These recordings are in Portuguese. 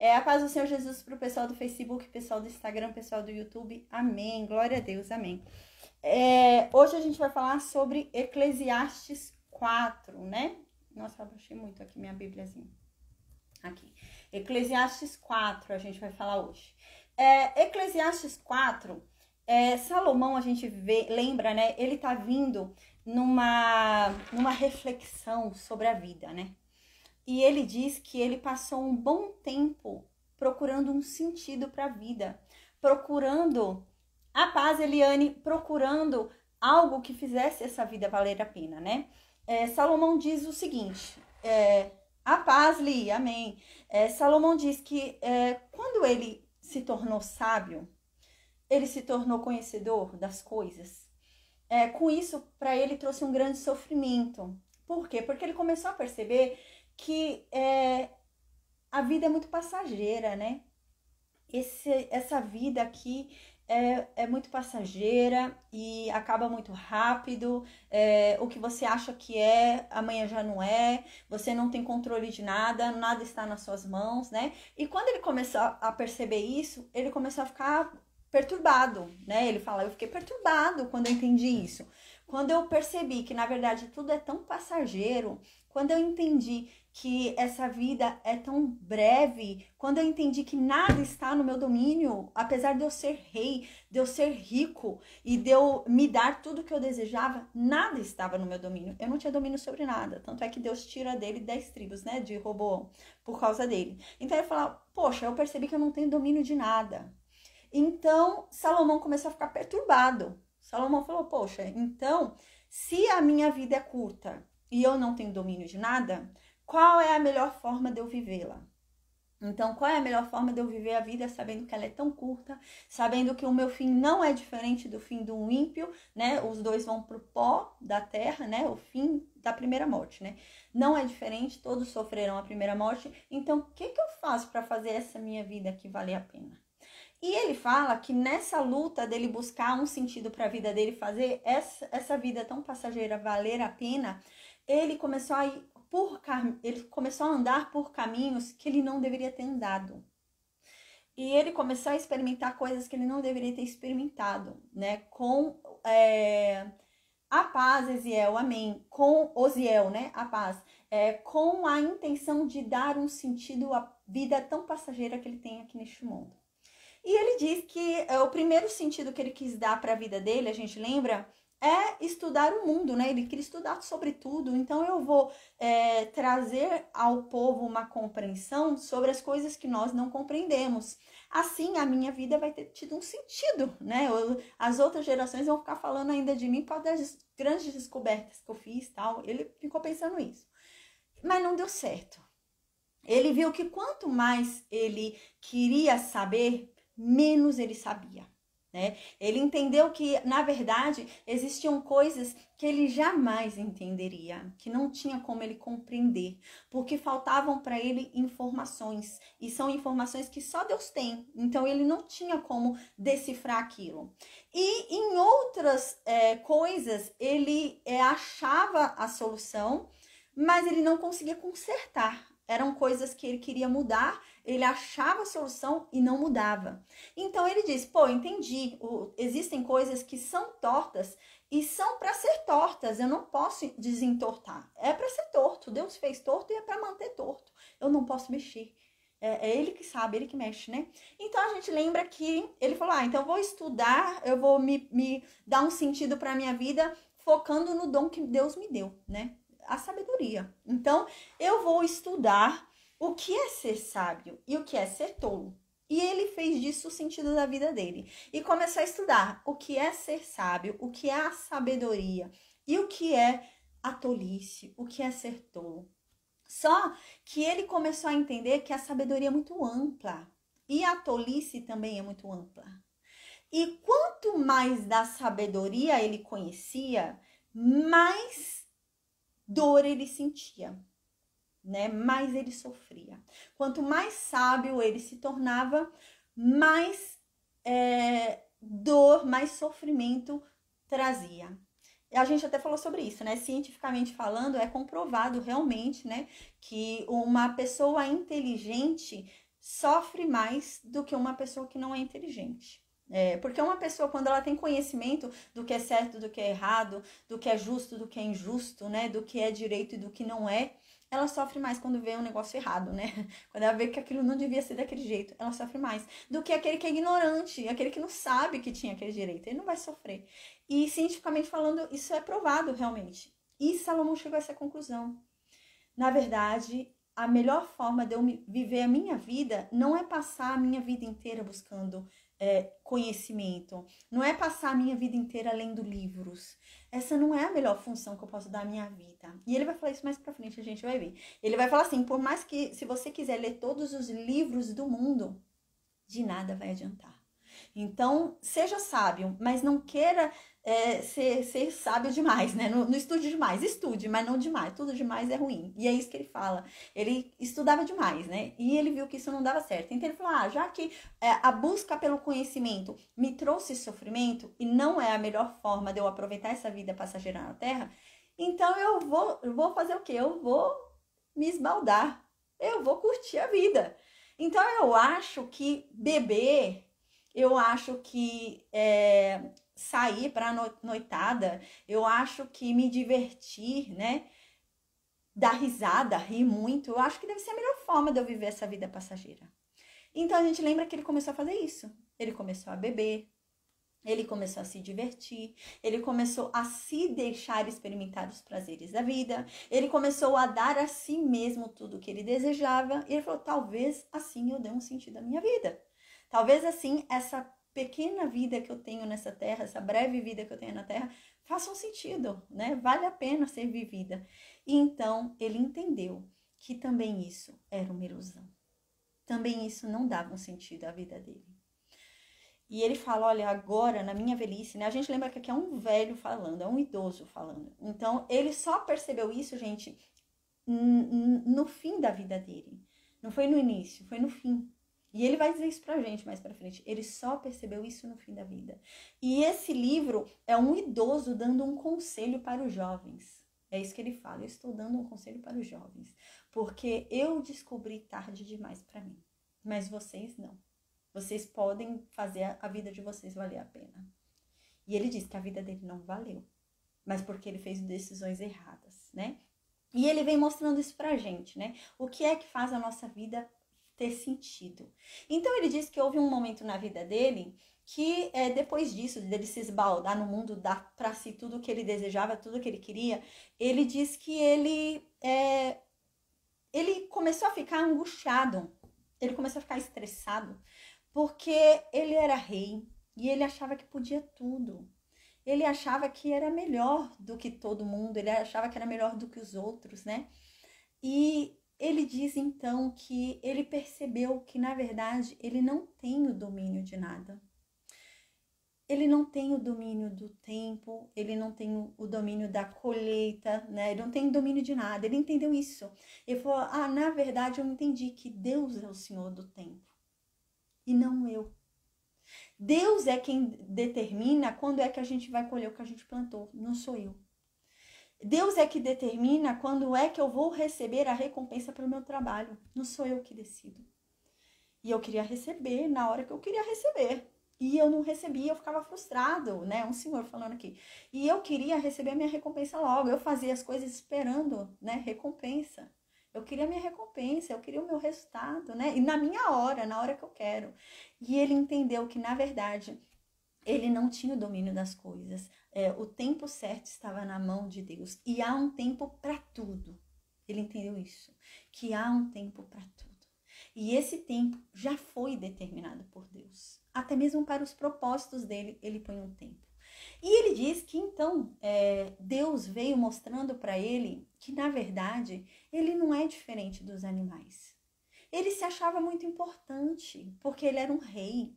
A paz do Senhor Jesus para o pessoal do Facebook, pessoal do Instagram, pessoal do YouTube. Amém. Glória a Deus. Amém. Hoje a gente vai falar sobre Eclesiastes 4, né? Nossa, eu baixei muito aqui minha bíbliazinha. Aqui. Eclesiastes 4 a gente vai falar hoje. Eclesiastes 4, Salomão, a gente lembra, né? Ele tá vindo numa reflexão sobre a vida, né? E ele diz que ele passou um bom tempo procurando um sentido para a vida, procurando a paz, Eliane, procurando algo que fizesse essa vida valer a pena, né? Salomão diz o seguinte, a paz, Li, amém. Salomão diz que quando ele se tornou sábio, ele se tornou conhecedor das coisas. Com isso, para ele trouxe um grande sofrimento. Por quê? Porque ele começou a perceber que a vida é muito passageira, né? Essa vida aqui é muito passageira e acaba muito rápido. O que você acha que amanhã já não é. Você não tem controle de nada, nada está nas suas mãos, né? E quando ele começou a perceber isso, ele começou a ficar perturbado, né? Ele fala, eu fiquei perturbado quando eu entendi isso. Quando eu percebi que, na verdade, tudo é tão passageiro, quando eu entendi que essa vida é tão breve, quando eu entendi que nada está no meu domínio, apesar de eu ser rei, de eu ser rico e de eu me dar tudo que eu desejava, nada estava no meu domínio. Eu não tinha domínio sobre nada. Tanto é que Deus tira dele 10 tribos, né, de Roboão, por causa dele. Então ele fala, poxa, eu percebi que eu não tenho domínio de nada. Então Salomão começou a ficar perturbado. Salomão falou, poxa, então, se a minha vida é curta e eu não tenho domínio de nada, qual é a melhor forma de eu vivê-la? Então, qual é a melhor forma de eu viver a vida sabendo que ela é tão curta, sabendo que o meu fim não é diferente do fim do ímpio, né? Os dois vão pro pó da terra, né? O fim da primeira morte, né? Não é diferente, todos sofreram a primeira morte. Então, o que eu faço para fazer essa minha vida aqui valer a pena? E ele fala que nessa luta dele buscar um sentido para a vida dele, fazer essa vida tão passageira valer a pena, ele começou a andar por caminhos que ele não deveria ter andado. E ele começou a experimentar coisas que ele não deveria ter experimentado, né? Com a paz, Eziel, amém. Com Osiel, né? A paz. Com a intenção de dar um sentido à vida tão passageira que ele tem aqui neste mundo. E ele diz que o primeiro sentido que ele quis dar para a vida dele, a gente lembra, é estudar o mundo, né? Ele queria estudar sobre tudo. Então eu vou trazer ao povo uma compreensão sobre as coisas que nós não compreendemos. Assim a minha vida vai ter tido um sentido, né? As outras gerações vão ficar falando ainda de mim por causa das grandes descobertas que eu fiz e tal. Ele ficou pensando isso. Mas não deu certo. Ele viu que quanto mais ele queria saber, menos ele sabia, né? Ele entendeu que, na verdade, existiam coisas que ele jamais entenderia, que não tinha como ele compreender, porque faltavam para ele informações, e são informações que só Deus tem, então ele não tinha como decifrar aquilo. E em outras coisas, ele achava a solução, mas ele não conseguia consertar. Eram coisas que ele queria mudar, ele achava a solução e não mudava. Então ele diz, entendi, existem coisas que são tortas e são para ser tortas, eu não posso desentortar. É para ser torto, Deus fez torto e é para manter torto. Eu não posso mexer. É ele que sabe, ele que mexe, né? Então a gente lembra que ele falou, então eu vou estudar, eu vou me dar um sentido para a minha vida, focando no dom que Deus me deu, né? A sabedoria. Então, eu vou estudar o que é ser sábio e o que é ser tolo. E ele fez disso o sentido da vida dele. E começou a estudar o que é ser sábio, o que é a sabedoria e o que é a tolice, o que é ser tolo. Só que ele começou a entender que a sabedoria é muito ampla e a tolice também é muito ampla. E quanto mais da sabedoria ele conhecia, mais dor ele sentia, né? Mais ele sofria. Quanto mais sábio ele se tornava, mais dor, mais sofrimento trazia. A gente até falou sobre isso, né? Cientificamente falando, é comprovado realmente, né, que uma pessoa inteligente sofre mais do que uma pessoa que não é inteligente. Porque uma pessoa, quando ela tem conhecimento do que é certo, do que é errado, do que é justo, do que é injusto, né? Do que é direito e do que não é, ela sofre mais quando vê um negócio errado, né? Quando ela vê que aquilo não devia ser daquele jeito, ela sofre mais do que aquele que é ignorante, aquele que não sabe que tinha aquele direito. Ele não vai sofrer. E cientificamente falando, isso é provado realmente. E Salomão chegou a essa conclusão. Na verdade, a melhor forma de eu viver a minha vida não é passar a minha vida inteira buscando conhecimento, não é passar a minha vida inteira lendo livros. Essa não é a melhor função que eu posso dar à minha vida. E ele vai falar isso mais pra frente, a gente vai ver. Ele vai falar assim, por mais que, se você quiser ler todos os livros do mundo, de nada vai adiantar. Então, seja sábio, mas não queira ser sábio demais, né? Não estude demais. Estude, mas não demais. Tudo demais é ruim. E é isso que ele fala. Ele estudava demais, né? E ele viu que isso não dava certo. Então ele falou, já que a busca pelo conhecimento me trouxe sofrimento e não é a melhor forma de eu aproveitar essa vida passageira na Terra, então eu vou fazer o quê? Eu vou me esbaldar. Eu vou curtir a vida. Então eu acho que beber, eu acho que sair para noitada, eu acho que me divertir, né? Dar risada, rir muito, eu acho que deve ser a melhor forma de eu viver essa vida passageira. Então a gente lembra que ele começou a fazer isso. Ele começou a beber, ele começou a se divertir, ele começou a se deixar experimentar os prazeres da vida, ele começou a dar a si mesmo tudo o que ele desejava, e ele falou, talvez assim eu dê um sentido à minha vida. Talvez assim essa pequena vida que eu tenho nessa terra, essa breve vida que eu tenho na terra, faça um sentido, né? Vale a pena ser vivida. E então ele entendeu que também isso era uma ilusão. Também isso não dava um sentido à vida dele. E ele fala, olha, agora na minha velhice, né? A gente lembra que aqui é um velho falando, é um idoso falando. Então, ele só percebeu isso, gente, no fim da vida dele. Não foi no início, foi no fim. E ele vai dizer isso pra gente mais pra frente. Ele só percebeu isso no fim da vida. E esse livro é um idoso dando um conselho para os jovens. É isso que ele fala. Eu estou dando um conselho para os jovens. Porque eu descobri tarde demais pra mim. Mas vocês não. Vocês podem fazer a vida de vocês valer a pena. E ele diz que a vida dele não valeu. Mas porque ele fez decisões erradas, né? E ele vem mostrando isso pra gente, né? O que é que faz a nossa vida ter sentido. Então ele diz que houve um momento na vida dele que depois disso, dele se esbaldar no mundo, dar pra si tudo o que ele desejava, tudo o que ele queria, ele diz que ele começou a ficar angustiado, ele começou a ficar estressado, porque ele era rei e ele achava que podia tudo. Ele achava que era melhor do que todo mundo, ele achava que era melhor do que os outros, né? E ele diz então que ele percebeu que, na verdade, ele não tem o domínio de nada. Ele não tem o domínio do tempo, ele não tem o domínio da colheita, né? Ele não tem domínio de nada. Ele entendeu isso. Ele falou, na verdade, eu entendi que Deus é o Senhor do tempo e não eu. Deus é quem determina quando é que a gente vai colher o que a gente plantou, não sou eu. Deus é que determina quando é que eu vou receber a recompensa pelo meu trabalho. Não sou eu que decido. E eu queria receber na hora que eu queria receber. E eu não recebia, eu ficava frustrado, né? Um senhor falando aqui. E eu queria receber a minha recompensa logo. Eu fazia as coisas esperando, né? Recompensa. Eu queria a minha recompensa, eu queria o meu resultado, né? E na minha hora, na hora que eu quero. E ele entendeu que, na verdade, ele não tinha o domínio das coisas. O tempo certo estava na mão de Deus. E há um tempo para tudo. Ele entendeu isso. Que há um tempo para tudo. E esse tempo já foi determinado por Deus. Até mesmo para os propósitos dele, ele põe um tempo. E ele diz que então Deus veio mostrando para ele que, na verdade, ele não é diferente dos animais. Ele se achava muito importante porque ele era um rei.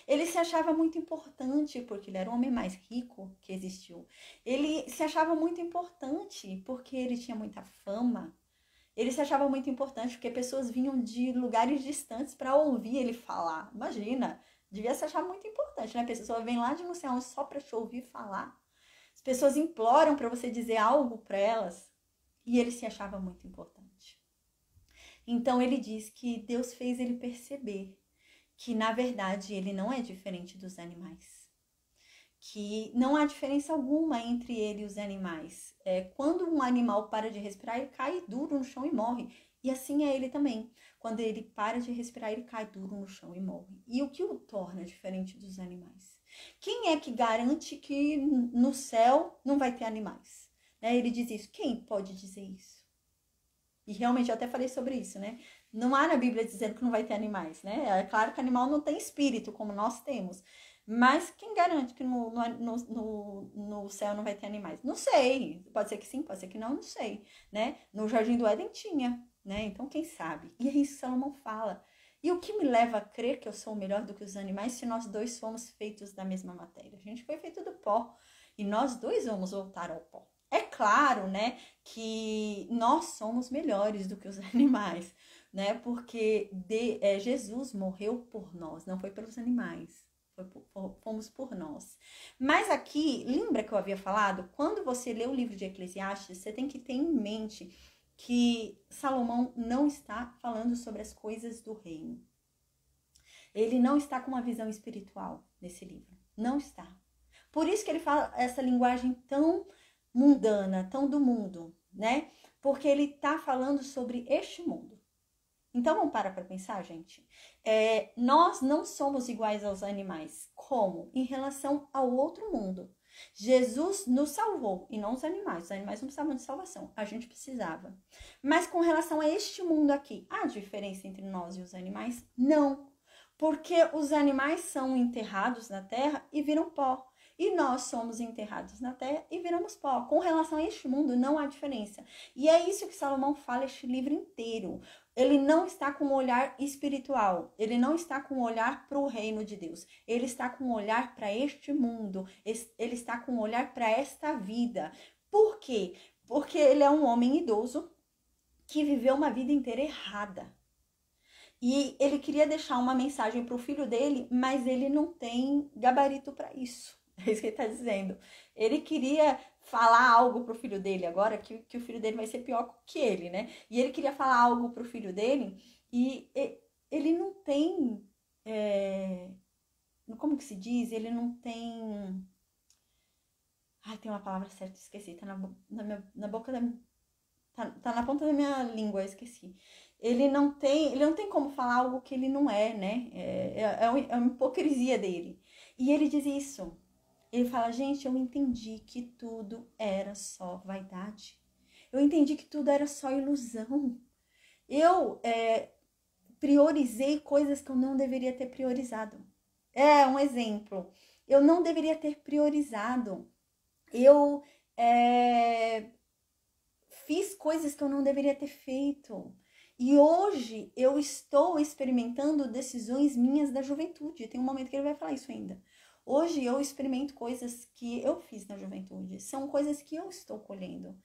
Ele se achava muito importante porque ele era o homem mais rico que existiu. Ele se achava muito importante porque ele tinha muita fama. Ele se achava muito importante porque pessoas vinham de lugares distantes para ouvir ele falar. Imagina, devia se achar muito importante, né? A pessoa vem lá de não sei onde só para te ouvir falar. As pessoas imploram para você dizer algo para elas. E ele se achava muito importante. Então ele diz que Deus fez ele perceber que, na verdade, ele não é diferente dos animais. Que não há diferença alguma entre ele e os animais. Quando um animal para de respirar, ele cai duro no chão e morre. E assim é ele também. Quando ele para de respirar, ele cai duro no chão e morre. E o que o torna diferente dos animais? Quem é que garante que no céu não vai ter animais? Ele diz isso. Quem pode dizer isso? E realmente eu até falei sobre isso, né? Não há na Bíblia dizendo que não vai ter animais, né? É claro que animal não tem espírito, como nós temos. Mas quem garante que no céu não vai ter animais? Não sei. Pode ser que sim, pode ser que não sei, né? No Jardim do Éden tinha, né? Então quem sabe? E é isso que Salomão fala. E o que me leva a crer que eu sou melhor do que os animais se nós dois somos feitos da mesma matéria? A gente foi feito do pó e nós dois vamos voltar ao pó. É claro, né, que nós somos melhores do que os animais, né? Porque Jesus morreu por nós, não foi pelos animais. Fomos por nós. Mas aqui, lembra que eu havia falado? Quando você lê o livro de Eclesiastes, você tem que ter em mente que Salomão não está falando sobre as coisas do reino. Ele não está com uma visão espiritual nesse livro. Não está. Por isso que ele fala essa linguagem tão mundana, tão do mundo, né? Porque ele está falando sobre este mundo. Então, vamos parar para pensar, gente? Nós não somos iguais aos animais. Como? Em relação ao outro mundo. Jesus nos salvou, e não os animais. Os animais não precisavam de salvação. A gente precisava. Mas com relação a este mundo aqui, há diferença entre nós e os animais? Não. Porque os animais são enterrados na terra e viram pó. E nós somos enterrados na terra e viramos pó. Com relação a este mundo, não há diferença. E é isso que Salomão fala este livro inteiro. Ele não está com um olhar espiritual. Ele não está com um olhar para o reino de Deus. Ele está com um olhar para este mundo. Ele está com um olhar para esta vida. Por quê? Porque ele é um homem idoso que viveu uma vida inteira errada. E ele queria deixar uma mensagem para o filho dele, mas ele não tem gabarito para isso. É isso que ele está dizendo. Ele queria falar algo pro filho dele agora, que o filho dele vai ser pior que ele, né? E ele queria falar algo pro filho dele e ele não tem... como que se diz? Ele não tem... Ai, tem uma palavra certa, esqueci. Tá na boca da... Tá na ponta da minha língua, esqueci. Ele não tem como falar algo que ele não é, né? É uma hipocrisia dele. E ele diz isso. Ele fala, gente, eu entendi que tudo era só vaidade. Eu entendi que tudo era só ilusão. Eu priorizei coisas que eu não deveria ter priorizado. Um exemplo. Eu não deveria ter priorizado. Eu fiz coisas que eu não deveria ter feito. E hoje eu estou experimentando decisões minhas da juventude. Tem um momento que ele vai falar isso ainda. Hoje eu experimento coisas que eu fiz na juventude. São coisas que eu estou colhendo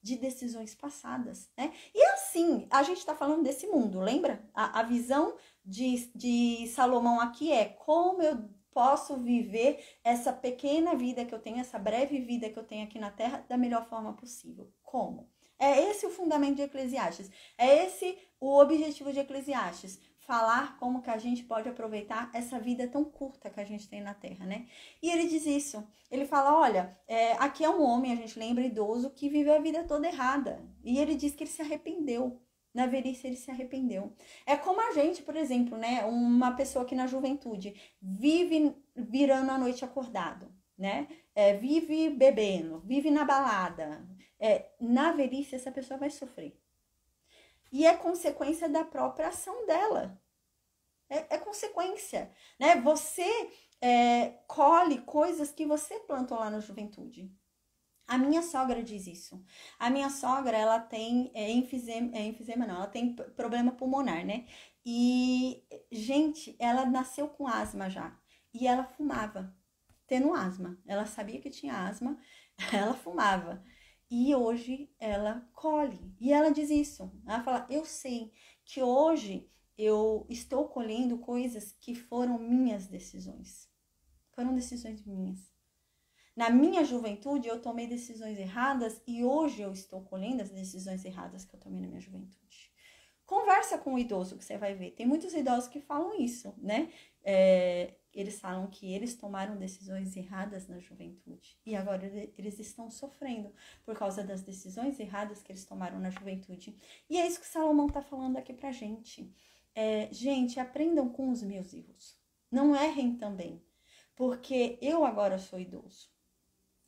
de decisões passadas, né? E assim, a gente está falando desse mundo, lembra? A visão de Salomão aqui é como eu posso viver essa pequena vida que eu tenho, essa breve vida que eu tenho aqui na Terra da melhor forma possível. Como? É esse o fundamento de Eclesiastes. É esse o objetivo de Eclesiastes. Falar como que a gente pode aproveitar essa vida tão curta que a gente tem na Terra, né? E ele diz isso. Ele fala, olha, aqui é um homem, a gente lembra, idoso, que viveu a vida toda errada. E ele diz que ele se arrependeu. Na velhice ele se arrependeu. É como a gente, por exemplo, né? Uma pessoa que na juventude vive virando a noite acordado, né? Vive bebendo, vive na balada. Na velhice essa pessoa vai sofrer. E é consequência da própria ação dela. É consequência, né? Você colhe coisas que você plantou lá na juventude. A minha sogra diz isso. A minha sogra, ela tem enfisema não, ela tem problema pulmonar, né? E, gente, ela nasceu com asma já. E ela fumava, tendo asma. Ela sabia que tinha asma, ela fumava. E hoje ela colhe. E ela diz isso. Ela fala, eu sei que hoje eu estou colhendo coisas que foram minhas decisões. Foram decisões minhas. Na minha juventude eu tomei decisões erradas e hoje eu estou colhendo as decisões erradas que eu tomei na minha juventude. Conversa com o idoso que você vai ver. Tem muitos idosos que falam isso, né? Eles falam que eles tomaram decisões erradas na juventude e agora eles estão sofrendo por causa das decisões erradas que eles tomaram na juventude. E é isso que Salomão está falando aqui pra gente. Gente, aprendam com os meus erros. Não errem também, porque eu agora sou idoso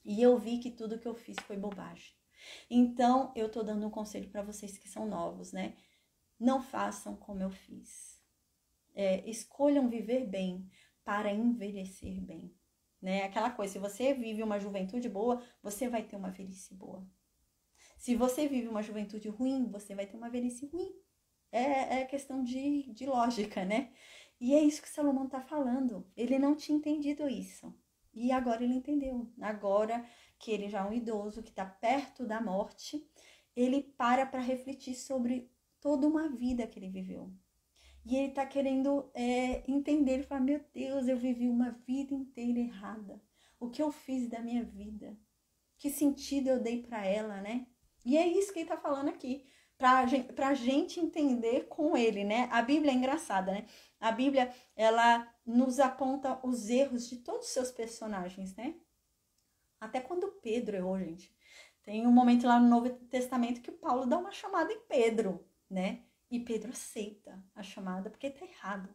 e eu vi que tudo que eu fiz foi bobagem. Então, eu tô dando um conselho para vocês que são novos, né? Não façam como eu fiz. Escolham viver bem para envelhecer bem, né? Aquela coisa, se você vive uma juventude boa, você vai ter uma velhice boa. Se você vive uma juventude ruim, você vai ter uma velhice ruim. É questão de lógica, né? E é isso que Salomão tá falando. Ele não tinha entendido isso. E agora ele entendeu. Agora que ele já é um idoso, que está perto da morte, ele para refletir sobre toda uma vida que ele viveu. E ele está querendo entender, ele fala, meu Deus, eu vivi uma vida inteira errada. O que eu fiz da minha vida? Que sentido eu dei para ela, né? E é isso que ele está falando aqui, pra gente entender com ele, né? A Bíblia é engraçada, né? A Bíblia, ela nos aponta os erros de todos os seus personagens, né? Até quando Pedro errou, gente. Tem um momento lá no Novo Testamento que Paulo dá uma chamada em Pedro, né? E Pedro aceita a chamada porque tá errado.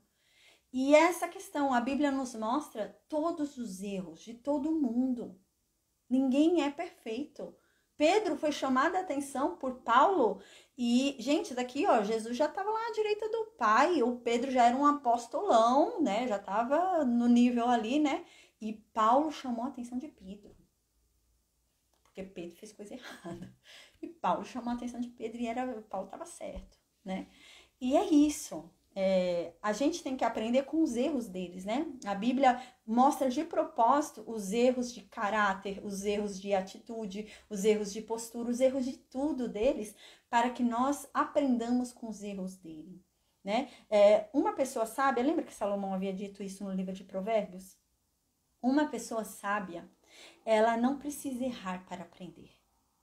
E essa questão, a Bíblia nos mostra todos os erros de todo mundo. Ninguém é perfeito. Pedro foi chamado a atenção por Paulo e, gente, daqui, ó, Jesus já estava lá à direita do Pai, o Pedro já era um apostolão, né? Já estava no nível ali, né? E Paulo chamou a atenção de Pedro. Porque Pedro fez coisa errada. E Paulo chamou a atenção de Pedro e Paulo estava certo, né? E é isso. A gente tem que aprender com os erros deles, né? A Bíblia mostra de propósito os erros de caráter, os erros de atitude, os erros de postura, os erros de tudo deles, para que nós aprendamos com os erros dele, né? Uma pessoa sábia, lembra que Salomão havia dito isso no livro de Provérbios? Uma pessoa sábia, ela não precisa errar para aprender.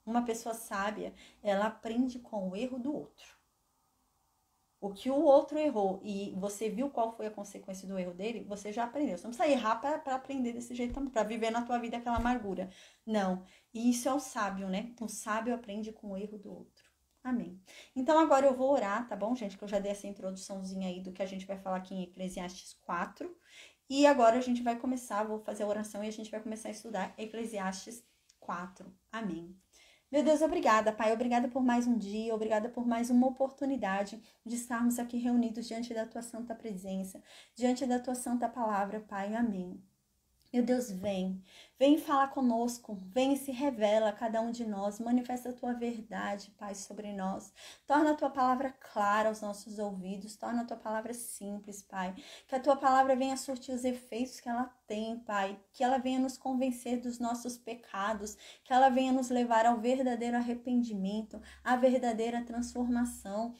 Uma pessoa sábia, ela aprende com o erro do outro. O que o outro errou e você viu qual foi a consequência do erro dele, você já aprendeu. Você não precisa errar para aprender desse jeito, para viver na tua vida aquela amargura. Não. E isso é o sábio, né? O sábio aprende com o erro do outro. Amém. Então agora eu vou orar, tá bom, gente? Que eu já dei essa introduçãozinha aí do que a gente vai falar aqui em Eclesiastes 4. E agora a gente vai começar, vou fazer a oração e a gente vai começar a estudar Eclesiastes 4. Amém. Meu Deus, obrigada, Pai. Obrigada por mais um dia, obrigada por mais uma oportunidade de estarmos aqui reunidos diante da Tua santa presença, diante da Tua santa palavra, Pai. Amém. Meu Deus, vem falar conosco, vem e se revela a cada um de nós, manifesta a Tua verdade, Pai, sobre nós, torna a Tua palavra clara aos nossos ouvidos, torna a Tua palavra simples, Pai, que a Tua palavra venha surtir os efeitos que ela tem, Pai, que ela venha nos convencer dos nossos pecados, que ela venha nos levar ao verdadeiro arrependimento, à verdadeira transformação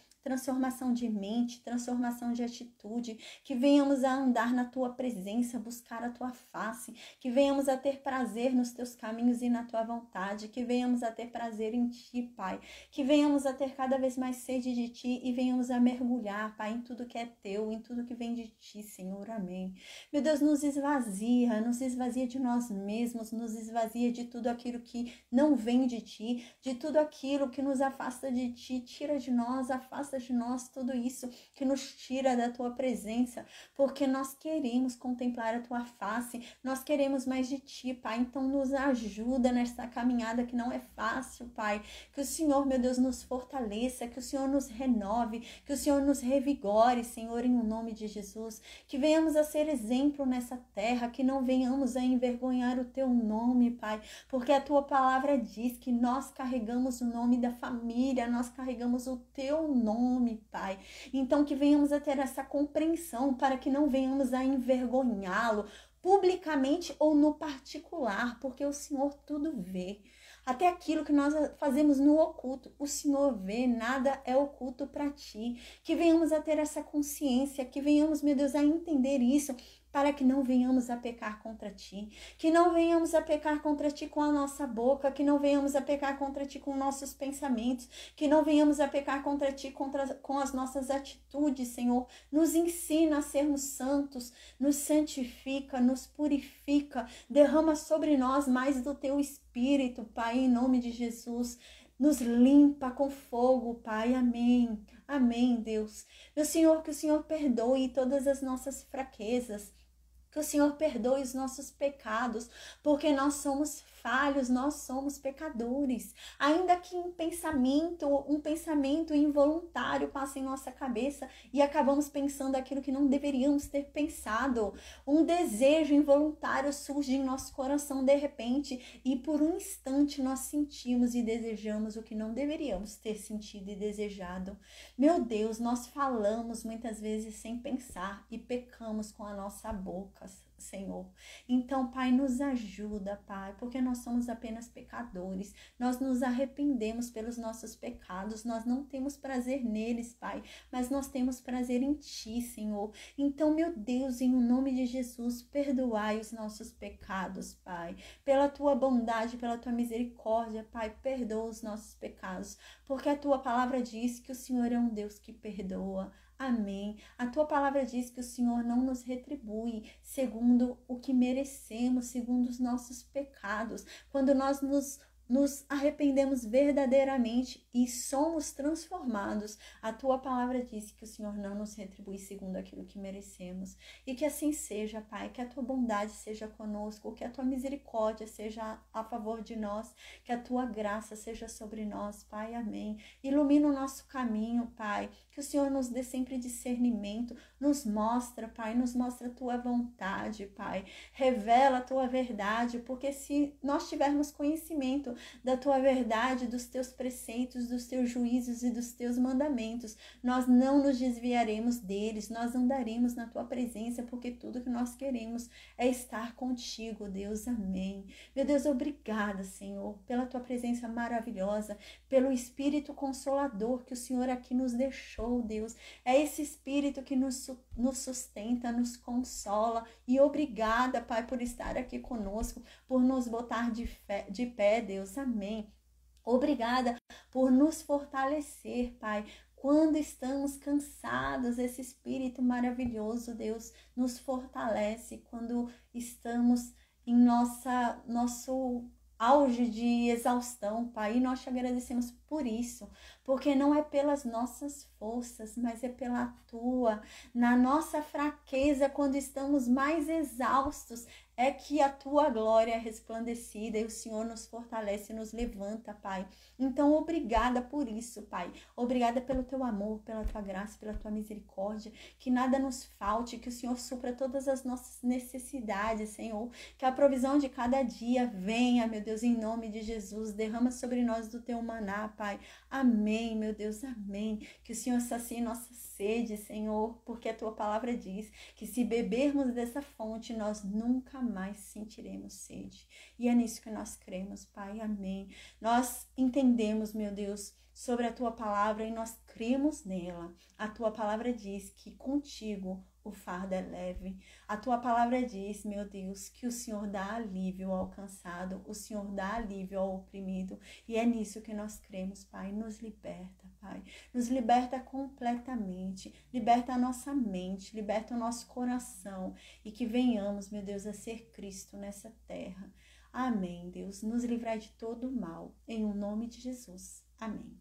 de mente, transformação de atitude, que venhamos a andar na Tua presença, buscar a Tua face, que venhamos a ter prazer nos Teus caminhos e na Tua vontade, que venhamos a ter prazer em Ti, Pai, que venhamos a ter cada vez mais sede de Ti e venhamos a mergulhar, Pai, em tudo que é Teu, em tudo que vem de Ti, Senhor, amém. Meu Deus, nos esvazia de nós mesmos, nos esvazia de tudo aquilo que não vem de Ti, de tudo aquilo que nos afasta de Ti, tira de nós, afasta de nós tudo isso que nos tira da Tua presença, porque nós queremos contemplar a Tua face, nós queremos mais de Ti, Pai, então nos ajuda nessa caminhada que não é fácil, Pai, que o Senhor, meu Deus, nos fortaleça, que o Senhor nos renove, que o Senhor nos revigore, Senhor, em nome de Jesus, que venhamos a ser exemplo nessa terra, que não venhamos a envergonhar o Teu nome, Pai, porque a Tua palavra diz que nós carregamos o nome da família, nós carregamos o Teu nome, Pai. Então que venhamos a ter essa compreensão para que não venhamos a envergonhá-lo publicamente ou no particular, porque o Senhor tudo vê. Até aquilo que nós fazemos no oculto, o Senhor vê, nada é oculto para Ti. Que venhamos a ter essa consciência, que venhamos, meu Deus, a entender isso, para que não venhamos a pecar contra ti, que não venhamos a pecar contra ti com a nossa boca, que não venhamos a pecar contra ti com nossos pensamentos, que não venhamos a pecar contra ti com as nossas atitudes, Senhor. Nos ensina a sermos santos, nos santifica, nos purifica, derrama sobre nós mais do teu Espírito, Pai, em nome de Jesus. Nos limpa com fogo, Pai, amém, amém, Deus. Meu Senhor, que o Senhor perdoe todas as nossas fraquezas, que o Senhor perdoe os nossos pecados, porque nós somos falhos, nós somos pecadores. Ainda que um pensamento involuntário passe em nossa cabeça e acabamos pensando aquilo que não deveríamos ter pensado. Um desejo involuntário surge em nosso coração de repente e por um instante nós sentimos e desejamos o que não deveríamos ter sentido e desejado. Meu Deus, nós falamos muitas vezes sem pensar e pecamos com a nossa boca, Senhor. Então, Pai, nos ajuda, Pai, porque nós somos apenas pecadores. Nós nos arrependemos pelos nossos pecados. Nós não temos prazer neles, Pai, mas nós temos prazer em Ti, Senhor. Então, meu Deus, em nome de Jesus, perdoai os nossos pecados, Pai. Pela Tua bondade, pela Tua misericórdia, Pai, perdoa os nossos pecados, porque a Tua palavra diz que o Senhor é um Deus que perdoa. Amém. A tua palavra diz que o Senhor não nos retribui segundo o que merecemos, segundo os nossos pecados. Quando nós nos arrependemos verdadeiramente e somos transformados, a tua palavra diz que o Senhor não nos retribui segundo aquilo que merecemos. E que assim seja, Pai, que a tua bondade seja conosco, que a tua misericórdia seja a favor de nós, que a tua graça seja sobre nós, Pai, amém. Ilumina o nosso caminho, Pai, que o Senhor nos dê sempre discernimento, nos mostra, Pai, nos mostra a tua vontade, Pai, revela a tua verdade, porque se nós tivermos conhecimento da tua verdade, dos teus preceitos, dos teus juízos e dos teus mandamentos, nós não nos desviaremos deles, nós andaremos na tua presença, porque tudo que nós queremos é estar contigo, Deus, amém. Meu Deus, obrigada, Senhor, pela tua presença maravilhosa, pelo Espírito Consolador que o Senhor aqui nos deixou, Deus. É esse Espírito que nos sustenta, nos consola, e obrigada, Pai, por estar aqui conosco, por nos botar de pé, Deus, amém. Obrigada por nos fortalecer, Pai, quando estamos cansados. Esse Espírito maravilhoso, Deus, nos fortalece quando estamos em nosso auge de exaustão, Pai, e nós te agradecemos por isso, porque não é pelas nossas forças, mas é pela tua, na nossa fraqueza, quando estamos mais exaustos, é que a tua glória é resplandecida e o Senhor nos fortalece e nos levanta, Pai. Então, obrigada por isso, Pai. Obrigada pelo teu amor, pela tua graça, pela tua misericórdia, que nada nos falte, que o Senhor supra todas as nossas necessidades, Senhor, que a provisão de cada dia venha, meu Deus, em nome de Jesus, derrama sobre nós do teu maná, Pai. Amém, meu Deus, amém. Que o Senhor sacie nossa sede, Senhor, porque a tua palavra diz que se bebermos dessa fonte, nós nunca mais sentiremos sede. E é nisso que nós cremos, Pai, amém. Nós entendemos, meu Deus, sobre a tua palavra e nós cremos nela. A tua palavra diz que contigo o fardo é leve. A tua palavra diz, meu Deus, que o Senhor dá alívio ao cansado, o Senhor dá alívio ao oprimido. E é nisso que nós cremos, Pai. Nos liberta, Pai. Nos liberta completamente. Liberta a nossa mente, liberta o nosso coração. E que venhamos, meu Deus, a ser Cristo nessa terra. Amém, Deus. Nos livrai de todo o mal. Em o nome de Jesus. Amém.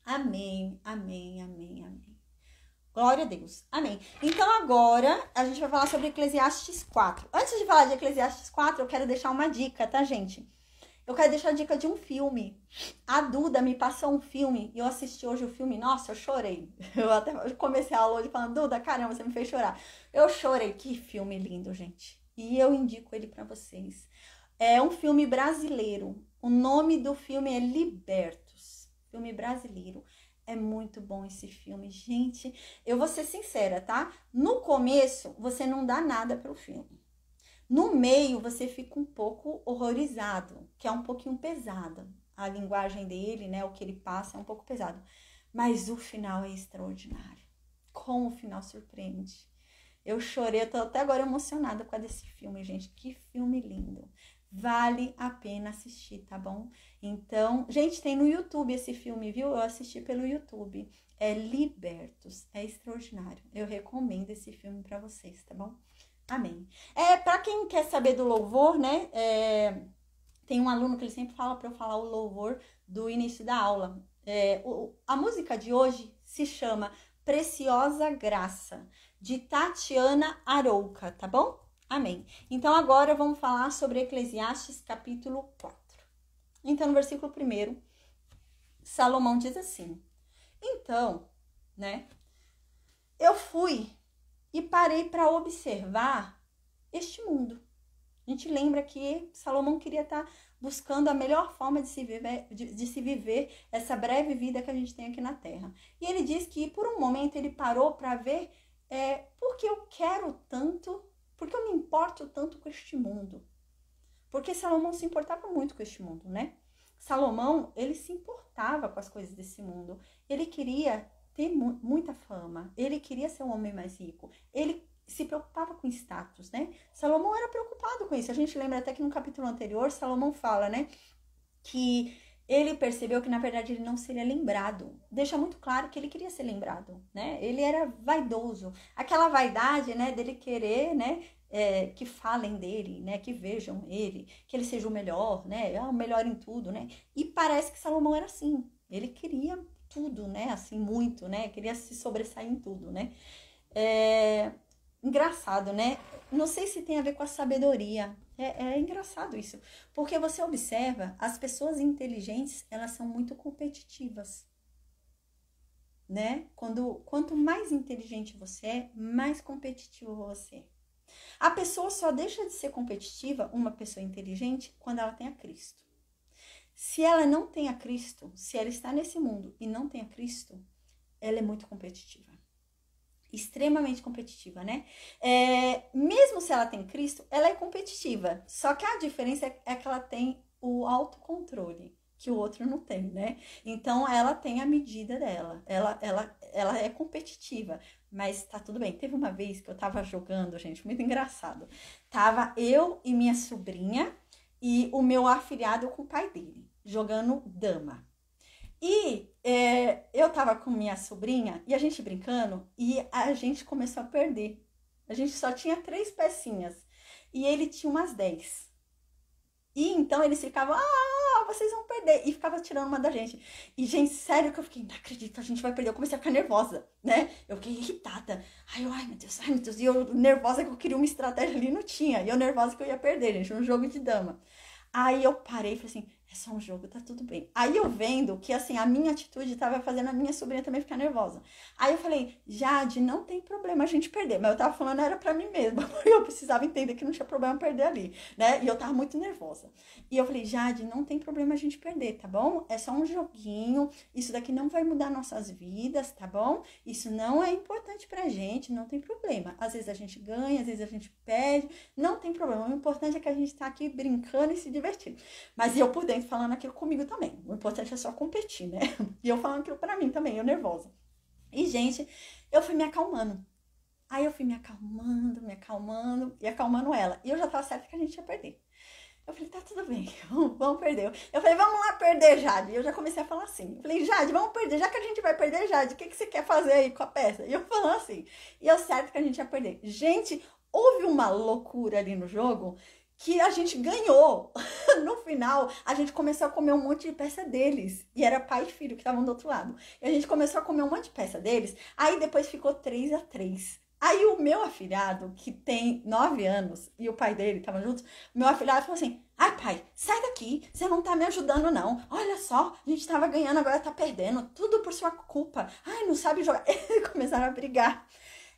Amém, amém, amém, amém. Glória a Deus. Amém. Então agora a gente vai falar sobre Eclesiastes 4. Antes de falar de Eclesiastes 4, eu quero deixar uma dica, tá, gente? Eu quero deixar a dica de um filme. A Duda me passou um filme e eu assisti hoje o filme. Nossa, eu chorei. Eu até comecei a aula hoje falando, Duda, caramba, você me fez chorar. Eu chorei. Que filme lindo, gente. E eu indico ele pra vocês. É um filme brasileiro. O nome do filme é Libertos. Filme brasileiro. É muito bom esse filme, gente. Eu vou ser sincera, tá? No começo, você não dá nada pro filme. No meio, você fica um pouco horrorizado, que é um pouquinho pesado. A linguagem dele, né? O que ele passa é um pouco pesado. Mas o final é extraordinário. Como o final surpreende. Eu chorei, eu tô até agora emocionada com esse filme, gente. Que filme lindo. Vale a pena assistir, tá bom? Então, gente, tem no YouTube esse filme, viu? Eu assisti pelo YouTube. É Libertos, é extraordinário. Eu recomendo esse filme pra vocês, tá bom? Amém. Pra quem quer saber do louvor, né? Tem um aluno que ele sempre fala pra eu falar o louvor do início da aula. A música de hoje se chama Preciosa Graça, de Tatiana Arouca, tá bom? Amém. Então, agora vamos falar sobre Eclesiastes, capítulo 4. Então, no versículo 1, Salomão diz assim: então, né, eu fui e parei para observar este mundo. A gente lembra que Salomão queria estar buscando a melhor forma de se viver essa breve vida que a gente tem aqui na Terra. E ele diz que, por um momento, ele parou para ver por que eu quero tanto, por que eu me importo tanto com este mundo. Porque Salomão se importava muito com este mundo, né? Salomão, ele se importava com as coisas desse mundo. Ele queria ter muita fama. Ele queria ser um homem mais rico. Ele se preocupava com status, né? Salomão era preocupado com isso. A gente lembra até que no capítulo anterior, Salomão fala, né? Que ele percebeu que, na verdade, ele não seria lembrado. Deixa muito claro que ele queria ser lembrado, né? Ele era vaidoso. Aquela vaidade, né, dele querer, né, que falem dele, né, que vejam ele, que ele seja o melhor, né, o melhor em tudo, né? E parece que Salomão era assim. Ele queria tudo, né, assim, muito, né? Queria se sobressair em tudo, né? Engraçado, né? Não sei se tem a ver com a sabedoria. É engraçado isso. Porque você observa, as pessoas inteligentes, elas são muito competitivas, né? Quanto mais inteligente você é, mais competitivo você é. A pessoa só deixa de ser competitiva, uma pessoa inteligente, quando ela tem a Cristo. Se ela não tem a Cristo, se ela está nesse mundo e não tem a Cristo, ela é muito competitiva. Extremamente competitiva, né? Mesmo se ela tem Cristo, ela é competitiva. Só que a diferença é que ela tem o autocontrole, que o outro não tem, né? Então, ela tem a medida dela. Ela é competitiva, mas tá tudo bem. Teve uma vez que eu tava jogando, gente, muito engraçado. Tava eu e minha sobrinha e o meu afilhado com o pai dele, jogando dama. E eu tava com minha sobrinha e a gente brincando e a gente começou a perder. A gente só tinha 3 pecinhas e ele tinha umas 10. E então eles ficavam, vocês vão perder. E ficava tirando uma da gente. E, gente, sério que eu fiquei, não acredito, a gente vai perder. Eu comecei a ficar nervosa, né? Eu fiquei irritada. Ai, meu Deus, ai, meu Deus. E eu nervosa que eu queria uma estratégia ali, não tinha. E eu nervosa que eu ia perder, gente, um jogo de dama. Aí eu parei e falei assim, é só um jogo, tá tudo bem. Aí eu vendo que, assim, a minha atitude tava fazendo a minha sobrinha também ficar nervosa. Aí eu falei, Jade, não tem problema a gente perder. Mas eu tava falando, era pra mim mesma. Porque eu precisava entender que não tinha problema perder ali, né? E eu tava muito nervosa. E eu falei, Jade, não tem problema a gente perder, tá bom? É só um joguinho. Isso daqui não vai mudar nossas vidas, tá bom? Isso não é importante pra gente, não tem problema. Às vezes a gente ganha, às vezes a gente perde. Não tem problema. O importante é que a gente tá aqui brincando e se divertindo. Mas eu por dentro falando aquilo comigo também. O importante é só competir, né? E eu falando aquilo pra mim também, eu nervosa. E, gente, eu fui me acalmando. Aí eu fui me acalmando e acalmando ela. E eu já tava certa que a gente ia perder. Eu falei, tá tudo bem, vamos perder. Eu falei, vamos lá perder, Jade. E eu já comecei a falar assim. Eu falei, Jade, vamos perder. Já que a gente vai perder, Jade, o que você quer fazer aí com a peça? E eu falando assim. E eu certo que a gente ia perder. Gente, houve uma loucura ali no jogo que a gente ganhou. No final, a gente começou a comer um monte de peça deles. E era pai e filho que estavam do outro lado. E a gente começou a comer um monte de peça deles. Aí depois ficou 3-3. Aí o meu afilhado, que tem 9 anos, e o pai dele estavam juntos, o meu afilhado falou assim, ai pai, sai daqui, você não tá me ajudando não. Olha só, a gente tava ganhando, agora tá perdendo, tudo por sua culpa. Ai, não sabe jogar. Eles começaram a brigar.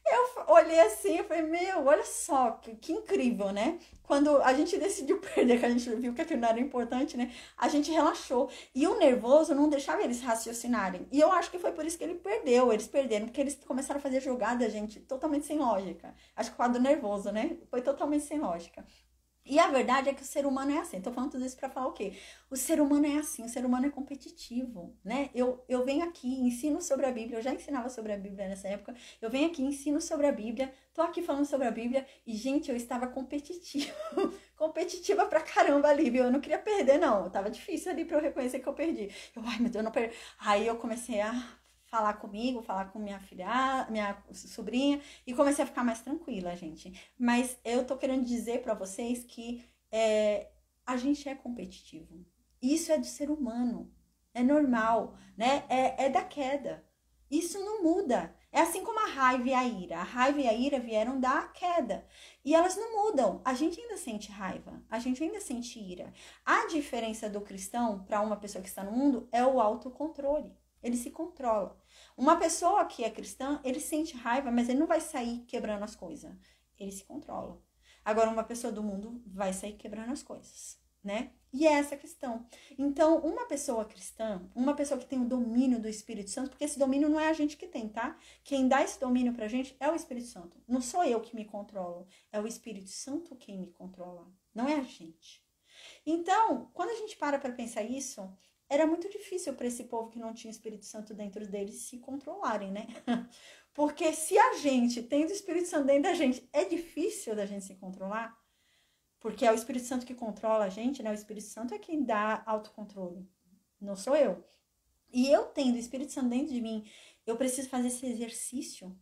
Eu olhei assim e falei, meu, olha só, que incrível, né? Quando a gente decidiu perder, que a gente viu que aquilo não era importante, né? A gente relaxou. E o nervoso não deixava eles raciocinarem. E eu acho que foi por isso que eles perderam, porque eles começaram a fazer jogada, gente, totalmente sem lógica. Acho que o quadro nervoso, né? Foi totalmente sem lógica. E a verdade é que o ser humano é assim. Tô falando tudo isso pra falar o quê? O ser humano é assim, o ser humano é competitivo, né? Eu venho aqui, ensino sobre a Bíblia, eu já ensinava sobre a Bíblia nessa época. Eu venho aqui, ensino sobre a Bíblia, tô aqui falando sobre a Bíblia e, gente, eu estava competitiva. Competitiva pra caramba ali, viu? Eu não queria perder, não. Tava difícil ali pra eu reconhecer que eu perdi. Ai, meu Deus, eu não perdi. Aí eu comecei a falar comigo, falar com minha filha, minha sobrinha, e comecei a ficar mais tranquila, gente. Mas eu tô querendo dizer pra vocês que a gente é competitivo. Isso é do ser humano. É normal, né? É da queda. Isso não muda. É assim como a raiva e a ira. A raiva e a ira vieram da queda. E elas não mudam. A gente ainda sente raiva. A gente ainda sente ira. A diferença do cristão para uma pessoa que está no mundo é o autocontrole. Ele se controla. Uma pessoa que é cristã, ele sente raiva, mas ele não vai sair quebrando as coisas. Ele se controla. Agora, uma pessoa do mundo vai sair quebrando as coisas, né? E é essa a questão. Então, uma pessoa cristã, uma pessoa que tem o domínio do Espírito Santo, porque esse domínio não é a gente que tem, tá? Quem dá esse domínio pra gente é o Espírito Santo. Não sou eu que me controlo, é o Espírito Santo quem me controla, não é a gente. Então, quando a gente para pensar isso, era muito difícil para esse povo que não tinha Espírito Santo dentro deles se controlarem, né? Porque se a gente tem o Espírito Santo dentro da gente, é difícil da gente se controlar, porque é o Espírito Santo que controla a gente, né? O Espírito Santo é quem dá autocontrole, não sou eu. E eu tendo o Espírito Santo dentro de mim, eu preciso fazer esse exercício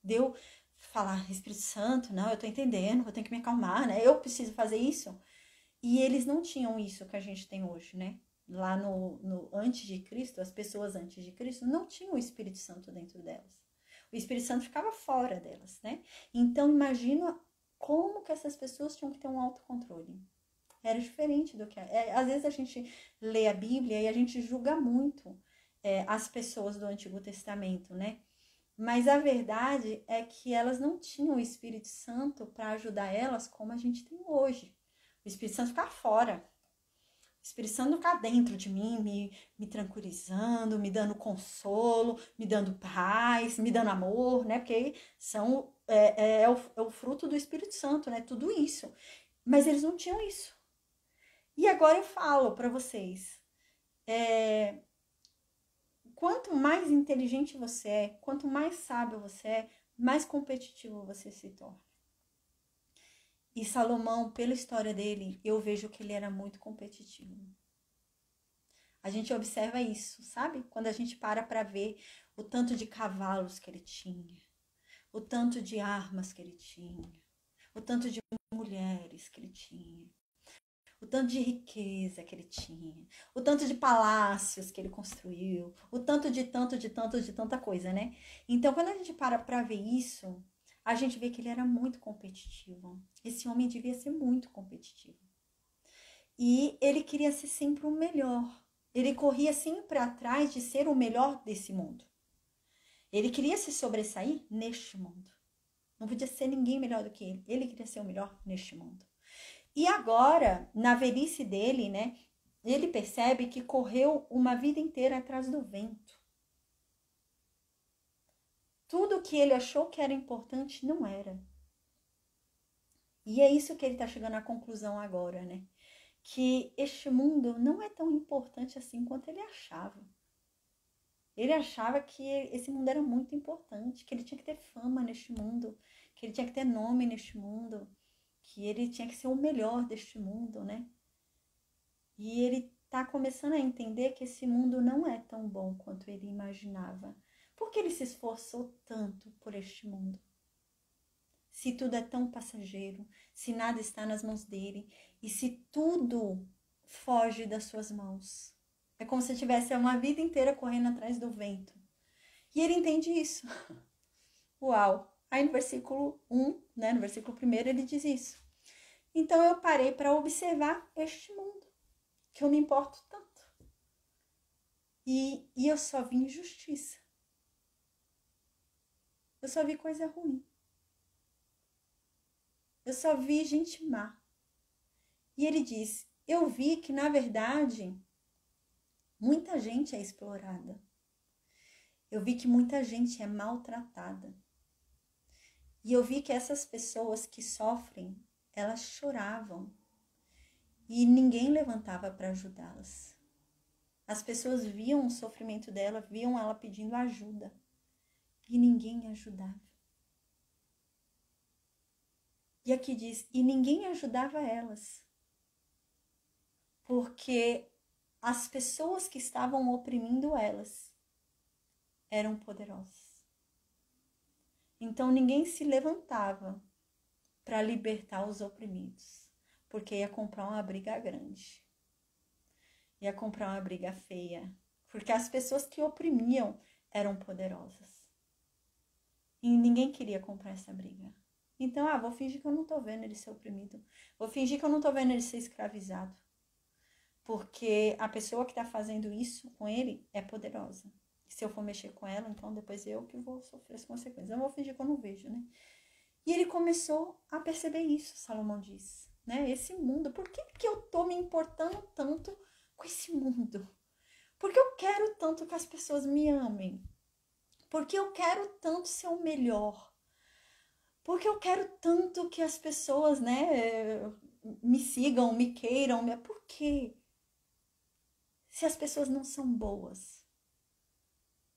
de eu falar, Espírito Santo, não, eu tô entendendo, eu tenho que me acalmar, né? Eu preciso fazer isso. E eles não tinham isso que a gente tem hoje, né? Lá no antes de Cristo, as pessoas antes de Cristo não tinham o Espírito Santo dentro delas. O Espírito Santo ficava fora delas, né? Então, imagina como que essas pessoas tinham que ter um autocontrole. Era diferente do que... às vezes a gente lê a Bíblia e a gente julga muito as pessoas do Antigo Testamento, né? Mas a verdade é que elas não tinham o Espírito Santo para ajudar elas como a gente tem hoje. O Espírito Santo ficar fora. O Espírito Santo ficar dentro de mim, me tranquilizando, me dando consolo, me dando paz, me dando amor, né? Porque é o fruto do Espírito Santo, né? Tudo isso. Mas eles não tinham isso. E agora eu falo para vocês. Quanto mais inteligente você é, quanto mais sábio você é, mais competitivo você se torna. E Salomão, pela história dele, eu vejo que ele era muito competitivo. A gente observa isso, sabe? Quando a gente para ver o tanto de cavalos que ele tinha, o tanto de armas que ele tinha, o tanto de mulheres que ele tinha, o tanto de riqueza que ele tinha, o tanto de palácios que ele construiu, o tanto de tanta coisa, né? Então, quando a gente para ver isso, a gente vê que ele era muito competitivo. Esse homem devia ser muito competitivo. E ele queria ser sempre o melhor. Ele corria sempre atrás de ser o melhor desse mundo. Ele queria se sobressair neste mundo. Não podia ser ninguém melhor do que ele. Ele queria ser o melhor neste mundo. E agora, na velhice dele, né, ele percebe que correu uma vida inteira atrás do vento. Tudo que ele achou que era importante não era. E é isso que ele está chegando à conclusão agora, né? Que este mundo não é tão importante assim quanto ele achava. Ele achava que esse mundo era muito importante, que ele tinha que ter fama neste mundo, que ele tinha que ter nome neste mundo, que ele tinha que ser o melhor deste mundo, né? E ele está começando a entender que esse mundo não é tão bom quanto ele imaginava. Por que ele se esforçou tanto por este mundo? Se tudo é tão passageiro, se nada está nas mãos dele e se tudo foge das suas mãos. É como se tivesse uma vida inteira correndo atrás do vento. E ele entende isso. Uau! Aí no versículo 1, né, no versículo 1, ele diz isso. Então eu parei para observar este mundo, que eu me importo tanto. E eu só vi injustiça. Eu só vi coisa ruim. Eu só vi gente má. E ele diz, eu vi que, na verdade, muita gente é explorada. Eu vi que muita gente é maltratada. E eu vi que essas pessoas que sofrem, elas choravam e ninguém levantava para ajudá-las. As pessoas viam o sofrimento dela, viam ela pedindo ajuda e ninguém ajudava. E aqui diz, e ninguém ajudava elas, porque as pessoas que estavam oprimindo elas eram poderosas. Então ninguém se levantava para libertar os oprimidos, porque ia comprar uma briga grande, ia comprar uma briga feia, porque as pessoas que oprimiam eram poderosas. E ninguém queria comprar essa briga. Então, vou fingir que eu não tô vendo ele ser oprimido. Vou fingir que eu não tô vendo ele ser escravizado. Porque a pessoa que tá fazendo isso com ele é poderosa. Se eu for mexer com ela, então depois eu que vou sofrer as consequências. Eu vou fingir que eu não vejo, né? E ele começou a perceber isso, Salomão diz, né? Esse mundo, por que eu tô me importando tanto com esse mundo? Porque eu quero tanto que as pessoas me amem. Porque eu quero tanto ser o melhor. Porque eu quero tanto que as pessoas, né, me sigam, me queiram. Por quê? Se as pessoas não são boas,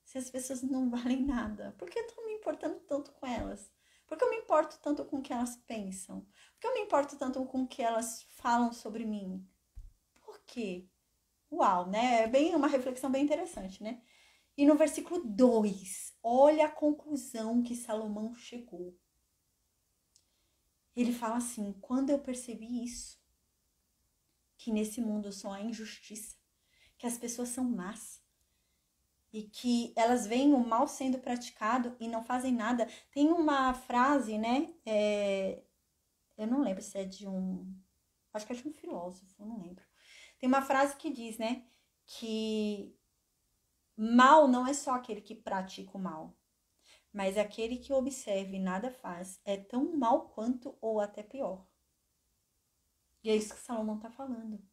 se as pessoas não valem nada, por que eu tô me importando tanto com elas? Por que eu me importo tanto com o que elas pensam? Por que eu me importo tanto com o que elas falam sobre mim? Por quê? Uau, né? É bem uma reflexão bem interessante, né? E no versículo 2, olha a conclusão que Salomão chegou. Ele fala assim, quando eu percebi isso, que nesse mundo só há injustiça, que as pessoas são más, e que elas veem o mal sendo praticado e não fazem nada. Tem uma frase, né, eu não lembro se é de acho que é de um filósofo, eu não lembro. Tem uma frase que diz, né, que mal não é só aquele que pratica o mal, mas aquele que observa e nada faz é tão mal quanto ou até pior. E é isso que Salomão está falando.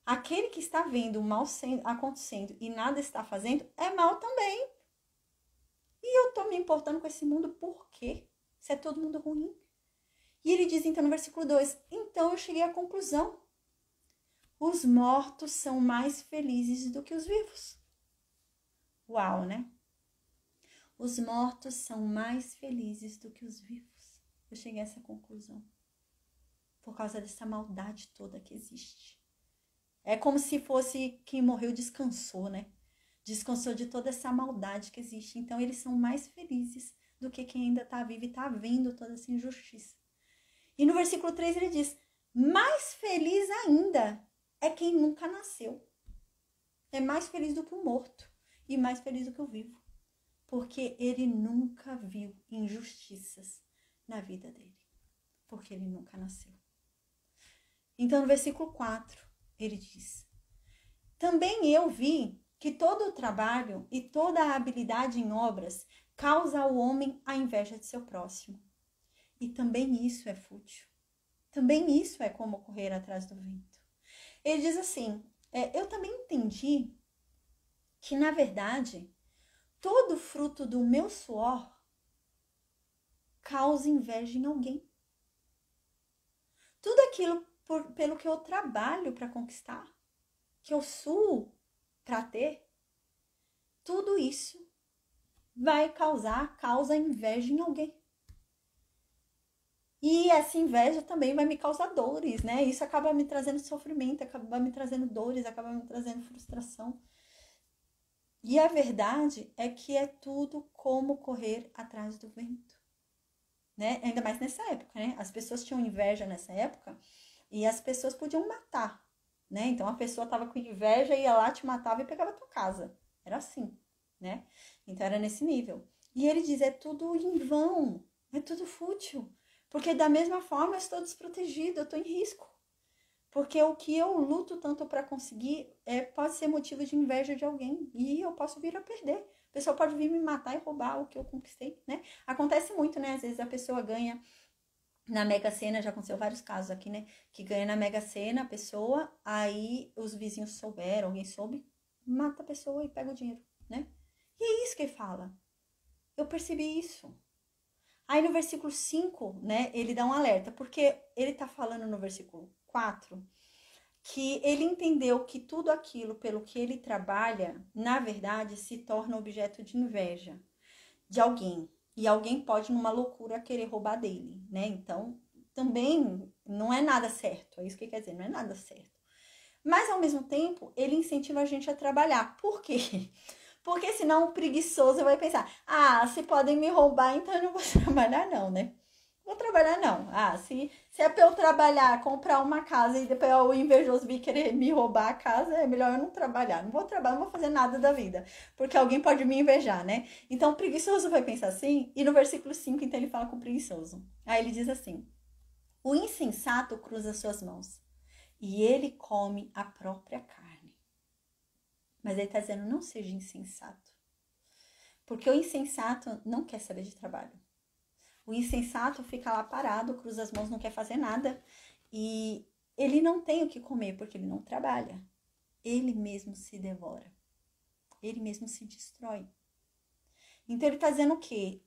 Aquele que está vendo o mal acontecendo e nada está fazendo é mal também. E eu estou me importando com esse mundo por quê? Se é todo mundo ruim. E ele diz então no versículo 2, então eu cheguei à conclusão. Os mortos são mais felizes do que os vivos. Uau, né? Os mortos são mais felizes do que os vivos. Eu cheguei a essa conclusão. Por causa dessa maldade toda que existe. É como se fosse quem morreu descansou, né? Descansou de toda essa maldade que existe. Então, eles são mais felizes do que quem ainda está vivo e está vendo toda essa injustiça. E no versículo 3 ele diz, mais feliz ainda é quem nunca nasceu. É mais feliz do que o morto e mais feliz do que o vivo. Porque ele nunca viu injustiças na vida dele. Porque ele nunca nasceu. Então, no versículo 4, ele diz, também eu vi que todo o trabalho e toda a habilidade em obras causa ao homem a inveja de seu próximo. E também isso é fútil. Também isso é como correr atrás do vento. Ele diz assim, eu também entendi que, na verdade, todo fruto do meu suor causa inveja em alguém. Tudo aquilo pelo que eu trabalho para conquistar, que eu suo para ter, tudo isso causa inveja em alguém. E essa inveja também vai me causar dores, né? Isso acaba me trazendo sofrimento, acaba me trazendo dores, acaba me trazendo frustração. E a verdade é que é tudo como correr atrás do vento, né? Ainda mais nessa época, né? As pessoas tinham inveja nessa época e as pessoas podiam matar, né? Então a pessoa tava com inveja, ia lá, te matava e pegava a tua casa. Era assim, né? Então era nesse nível. E ele diz, é tudo em vão, é tudo fútil. Porque da mesma forma eu estou desprotegido, eu estou em risco. Porque o que eu luto tanto para conseguir pode ser motivo de inveja de alguém. E eu posso vir a perder. A pessoa pode vir me matar e roubar o que eu conquistei, né? Acontece muito, né? Às vezes a pessoa ganha na Mega Sena, já aconteceu vários casos aqui, né? Que ganha na Mega Sena a pessoa, aí os vizinhos souberam, alguém soube, mata a pessoa e pega o dinheiro, né? E é isso que ele fala. Eu percebi isso. Aí no versículo 5, né, ele dá um alerta, porque ele tá falando no versículo 4 que ele entendeu que tudo aquilo pelo que ele trabalha, na verdade, se torna objeto de inveja de alguém. E alguém pode, numa loucura, querer roubar dele, né? Então, também não é nada certo. É isso que quer dizer, não é nada certo. Mas, ao mesmo tempo, ele incentiva a gente a trabalhar. Por quê? Porque senão o preguiçoso vai pensar, se podem me roubar, então eu não vou trabalhar não, né? Vou trabalhar não. Se é pra eu trabalhar, comprar uma casa e depois o invejoso vir querer me roubar a casa, é melhor eu não trabalhar. Não vou trabalhar, não vou fazer nada da vida. Porque alguém pode me invejar, né? Então o preguiçoso vai pensar assim, e no versículo 5, então ele fala com o preguiçoso. Aí ele diz assim, o insensato cruza suas mãos e ele come a própria carne. Mas ele está dizendo, não seja insensato. Porque o insensato não quer saber de trabalho. O insensato fica lá parado, cruza as mãos, não quer fazer nada. E ele não tem o que comer porque ele não trabalha. Ele mesmo se devora. Ele mesmo se destrói. Então ele está dizendo o quê?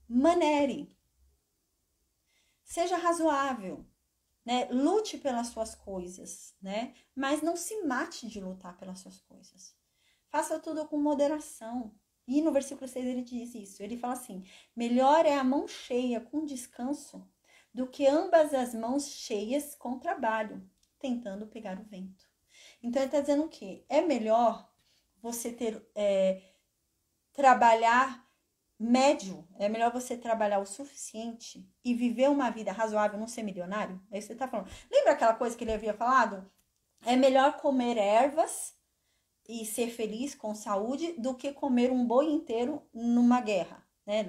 Manere. Seja razoável. Né? Lute pelas suas coisas, né? Mas não se mate de lutar pelas suas coisas. Faça tudo com moderação. E no versículo 6 ele diz isso. Ele fala assim, melhor é a mão cheia com descanso do que ambas as mãos cheias com trabalho, tentando pegar o vento. Então ele está dizendo o quê? É melhor você trabalhar médio, é melhor você trabalhar o suficiente e viver uma vida razoável, não ser milionário? É isso que você tá falando. Lembra aquela coisa que ele havia falado? É melhor comer ervas e ser feliz com saúde do que comer um boi inteiro numa guerra, né?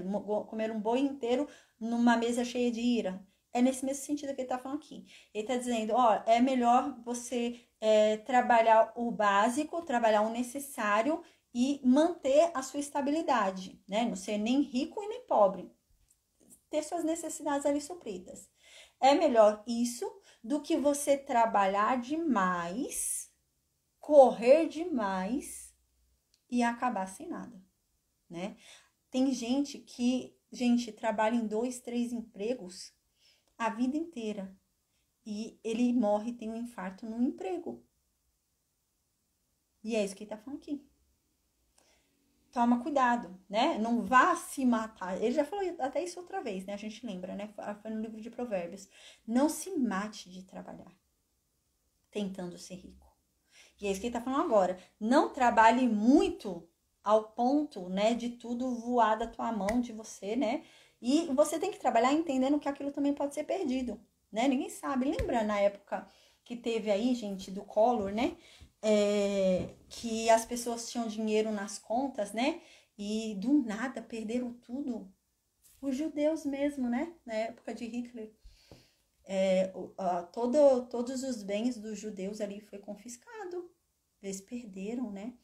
Comer um boi inteiro numa mesa cheia de ira. É nesse mesmo sentido que ele tá falando aqui. Ele tá dizendo, é melhor você trabalhar o básico, trabalhar o necessário e manter a sua estabilidade, né? Não ser nem rico e nem pobre. Ter suas necessidades ali supridas. É melhor isso do que você trabalhar demais, correr demais e acabar sem nada, né? Tem gente que, trabalha em 2, 3 empregos a vida inteira e ele morre e tem um infarto no emprego. E é isso que ele tá falando aqui. Toma cuidado, né? Não vá se matar. Ele já falou até isso outra vez, né? A gente lembra, né? Foi no livro de Provérbios. Não se mate de trabalhar, tentando ser rico. E é isso que ele tá falando agora. Não trabalhe muito ao ponto, né, de tudo voar da tua mão, de você, né? E você tem que trabalhar entendendo que aquilo também pode ser perdido, né? Ninguém sabe. Lembra na época que teve aí, gente, do Collor, né? Que as pessoas tinham dinheiro nas contas, né? E do nada perderam tudo. Os judeus mesmo, né? Na época de Hitler. Todos os bens dos judeus ali foi confiscado. Eles perderam, né?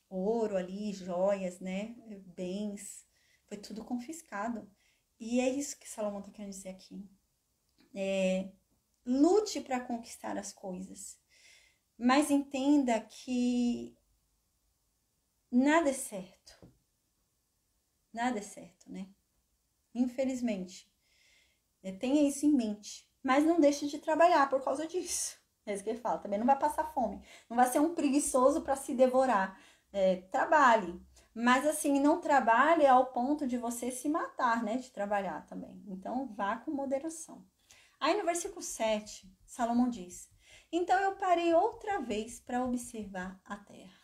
Ouro ali, joias, né? Bens. Foi tudo confiscado. E é isso que Salomão está querendo dizer aqui. Lute para conquistar as coisas. Mas entenda que nada é certo. Nada é certo, né? Infelizmente. Tenha isso em mente. Mas não deixe de trabalhar por causa disso. É isso que ele fala. Também não vai passar fome. Não vai ser um preguiçoso para se devorar. Trabalhe. Mas assim, não trabalhe ao ponto de você se matar, né? De trabalhar também. Então, vá com moderação. Aí no versículo 7, Salomão diz: então eu parei outra vez para observar a terra.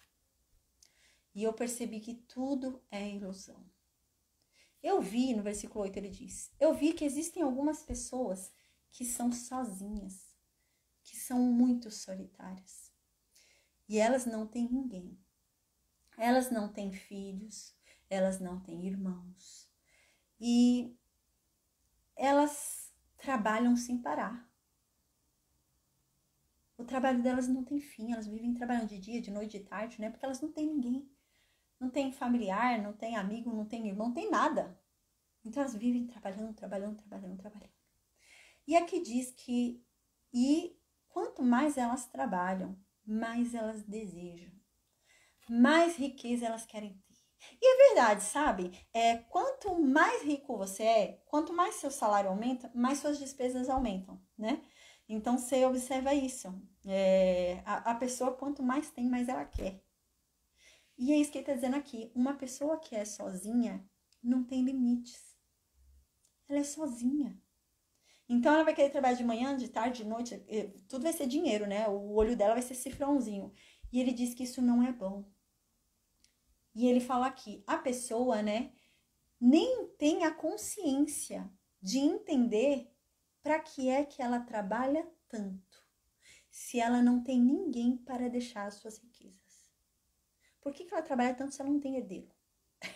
E eu percebi que tudo é ilusão. Eu vi, no versículo 8 ele diz, eu vi que existem algumas pessoas que são sozinhas, que são muito solitárias. E elas não têm ninguém. Elas não têm filhos, elas não têm irmãos. E elas trabalham sem parar. O trabalho delas não tem fim, elas vivem trabalhando de dia, de noite, de tarde, né? Porque elas não têm ninguém. Não tem familiar, não tem amigo, não tem irmão, não tem nada. Então elas vivem trabalhando. E aqui diz que, quanto mais elas trabalham, mais elas desejam. Mais riqueza elas querem ter. E é verdade, sabe? Quanto mais rico você é, quanto mais seu salário aumenta, mais suas despesas aumentam, né? Então, você observa isso. A pessoa, quanto mais tem, mais ela quer. E é isso que ele está dizendo aqui. Uma pessoa que é sozinha não tem limites. Ela é sozinha. Então, ela vai querer trabalhar de manhã, de tarde, de noite. Tudo vai ser dinheiro, né? O olho dela vai ser cifrãozinho. E ele diz que isso não é bom. E ele fala aqui, a pessoa, né, nem tem a consciência de entender para que é que ela trabalha tanto, se ela não tem ninguém para deixar as suas riquezas. Por que ela trabalha tanto se ela não tem herdeiro?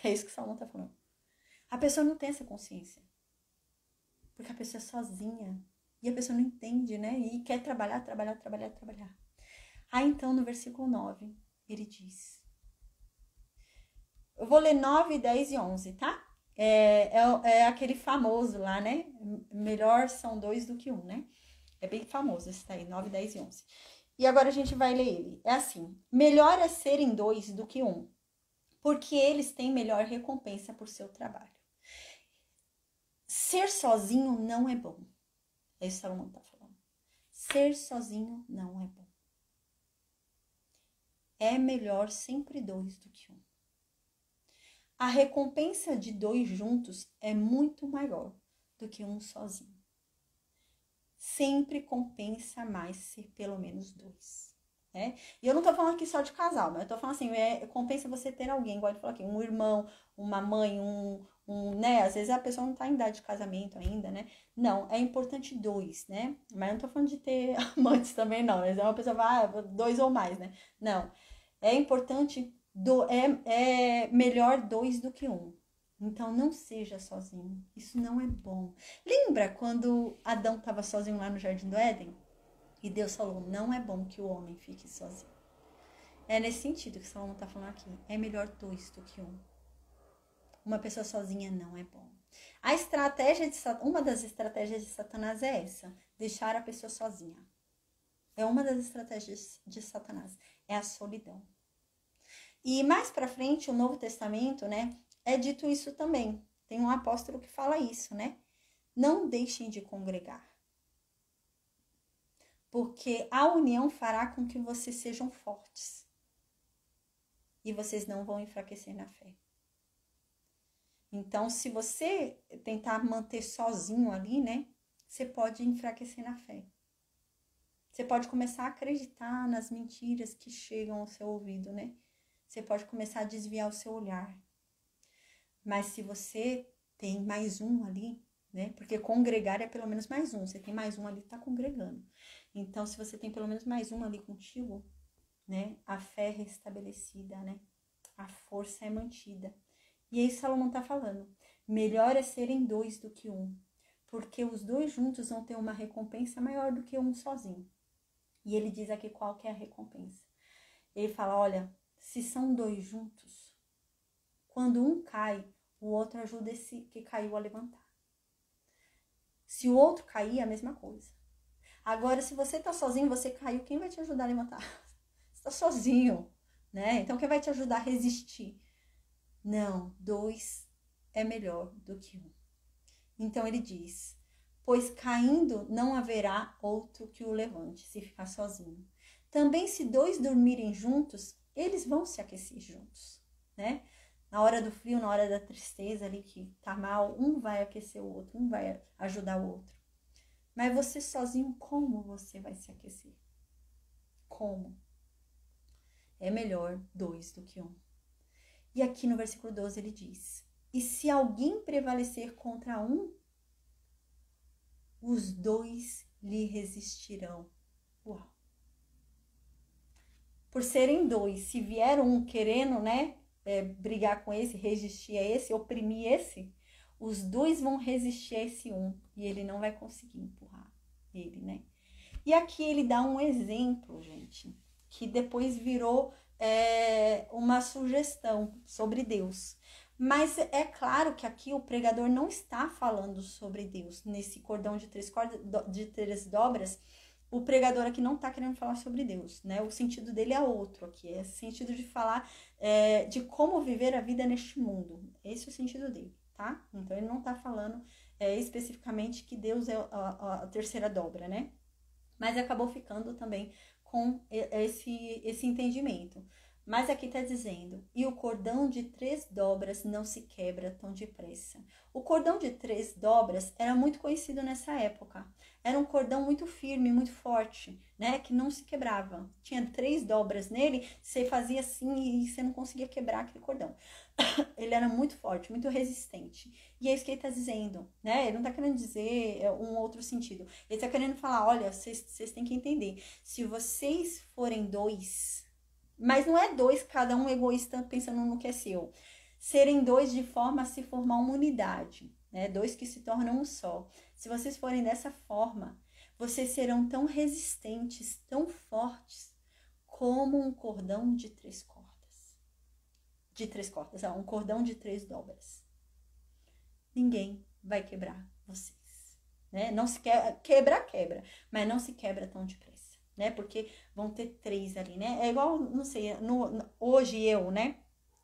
É isso que Salomão está falando. A pessoa não tem essa consciência, porque a pessoa é sozinha e a pessoa não entende, né, e quer trabalhar. Aí então, no versículo 9, ele diz... Eu vou ler 9, 10 e 11, tá? É aquele famoso lá, né? Melhor são dois do que um, né? É bem famoso esse daí, 9, 10 e 11. E agora a gente vai ler ele. É assim: melhor é serem dois do que um, porque eles têm melhor recompensa por seu trabalho. Ser sozinho não é bom. É isso que Salomão tá falando. Ser sozinho não é bom. É melhor sempre dois do que um. A recompensa de dois juntos é muito maior do que um sozinho. Sempre compensa mais ser pelo menos dois, né? E eu não tô falando aqui só de casal, mas eu tô falando assim, compensa você ter alguém, igual ele falou aqui, um irmão, uma mãe, né? Às vezes a pessoa não tá em idade de casamento ainda, né? Não, é importante dois, né? Mas eu não tô falando de ter amantes também, não. Mas uma pessoa vai, dois ou mais, né? Não, é importante... É melhor dois do que um. Então, não seja sozinho. Isso não é bom. Lembra quando Adão estava sozinho lá no Jardim do Éden? E Deus falou, não é bom que o homem fique sozinho. É nesse sentido que Salomão está falando aqui. É melhor dois do que um. Uma pessoa sozinha não é bom. Uma das estratégias de Satanás é essa. Deixar a pessoa sozinha. É uma das estratégias de Satanás. É a solidão. E mais para frente, o Novo Testamento, né, é dito isso também. Tem um apóstolo que fala isso, né? Não deixem de congregar. Porque a união fará com que vocês sejam fortes. E vocês não vão enfraquecer na fé. Então, se você tentar manter sozinho ali, né, você pode enfraquecer na fé. Você pode começar a acreditar nas mentiras que chegam ao seu ouvido, né? Você pode começar a desviar o seu olhar. Mas se você tem mais um ali, né? Porque congregar é pelo menos mais um. Você tem mais um ali, tá congregando. Então, se você tem pelo menos mais um ali contigo, né? A fé é restabelecida, né? A força é mantida. E aí Salomão tá falando. Melhor é serem dois do que um. Porque os dois juntos vão ter uma recompensa maior do que um sozinho. E ele diz aqui qual que é a recompensa. Ele fala, olha... Se são dois juntos, quando um cai, o outro ajuda esse que caiu a levantar. Se o outro cair, é a mesma coisa. Agora, se você tá sozinho, você caiu, quem vai te ajudar a levantar? Você tá sozinho, né? Então, quem vai te ajudar a resistir? Não, dois é melhor do que um. Então, ele diz, pois caindo não haverá outro que o levante, se ficar sozinho. Também, se dois dormirem juntos, eles vão se aquecer juntos, né? Na hora do frio, na hora da tristeza ali que tá mal, um vai aquecer o outro, um vai ajudar o outro. Mas você sozinho, como você vai se aquecer? Como? É melhor dois do que um. E aqui no versículo 12 ele diz, e se alguém prevalecer contra um, os dois lhe resistirão. Uau! Por serem dois, se vier um querendo, né, brigar com esse, resistir a esse, oprimir esse, os dois vão resistir a esse um e ele não vai conseguir empurrar ele, né? E aqui ele dá um exemplo, gente, que depois virou uma sugestão sobre Deus. Mas é claro que aqui o pregador não está falando sobre Deus nesse cordão de três dobras. o pregador aqui não está querendo falar sobre Deus, né? O sentido dele é outro aqui, é esse sentido de falar de como viver a vida neste mundo. Esse é o sentido dele, tá? Então, ele não está falando especificamente que Deus é a terceira dobra, né? Mas acabou ficando também com esse entendimento. Mas aqui está dizendo, e o cordão de 3 dobras não se quebra tão depressa. O cordão de 3 dobras era muito conhecido nessa época. Era um cordão muito firme, muito forte, né? Que não se quebrava. Tinha 3 dobras nele, você fazia assim e você não conseguia quebrar aquele cordão. Ele era muito forte, muito resistente. E é isso que ele está dizendo, né? Ele não está querendo dizer um outro sentido. Ele está querendo falar, olha, vocês têm que entender. Se vocês forem 2... Mas não é 2, cada um egoísta pensando no que é seu. Serem 2 de forma a se formar uma unidade, né? 2 que se tornam um só. Se vocês forem dessa forma, vocês serão tão resistentes, tão fortes, como um cordão de 3 cordas. De 3 cordas, um cordão de 3 dobras. Ninguém vai quebrar vocês, né? Não se quebra, mas não se quebra tão depressa. Né? Porque vão ter 3 ali, né? É igual, não sei, hoje eu, né?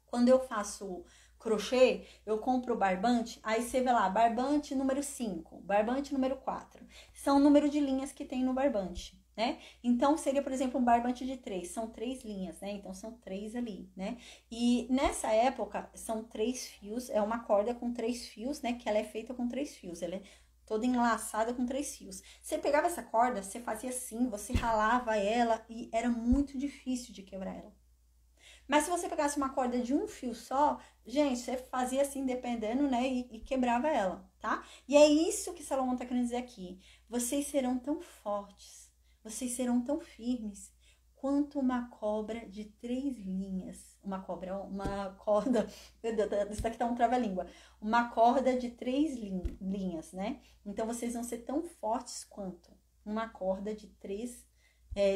Quando eu faço crochê, eu compro o barbante, aí você vê lá, barbante número 5, barbante número 4. São o número de linhas que tem no barbante, né? Então, seria, por exemplo, um barbante de 3, são 3 linhas, né? Então, são 3 ali, né? E nessa época, são 3 fios, é uma corda com 3 fios, né? Que ela é feita com 3 fios, ela é toda enlaçada com 3 fios. Você pegava essa corda, você fazia assim, você ralava ela e era muito difícil de quebrar ela. Mas se você pegasse uma corda de um fio só, gente, você fazia assim, dependendo, né, e quebrava ela, tá? E é isso que Salomão tá querendo dizer aqui. Vocês serão tão fortes, vocês serão tão firmes, quanto uma cobra de 3 linhas. Uma corda, meu Deus, isso daqui tá um trava-língua. Uma corda de 3 linhas, né? Então, vocês vão ser tão fortes quanto uma corda de 3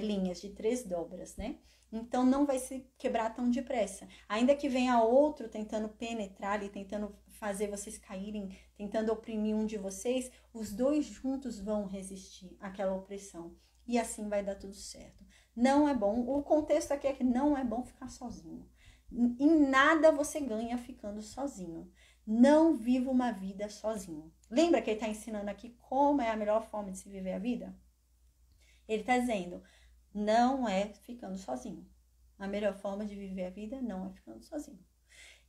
linhas, de 3 dobras, né? Então, não vai se quebrar tão depressa. Ainda que venha outro tentando penetrar e tentando fazer vocês caírem, tentando oprimir um de vocês, os 2 juntos vão resistir àquela opressão. E assim vai dar tudo certo. Não é bom, o contexto aqui é que não é bom ficar sozinho. Em nada você ganha ficando sozinho. Não viva uma vida sozinho. Lembra que ele está ensinando aqui como é a melhor forma de se viver a vida? Ele está dizendo, não é ficando sozinho. A melhor forma de viver a vida não é ficando sozinho.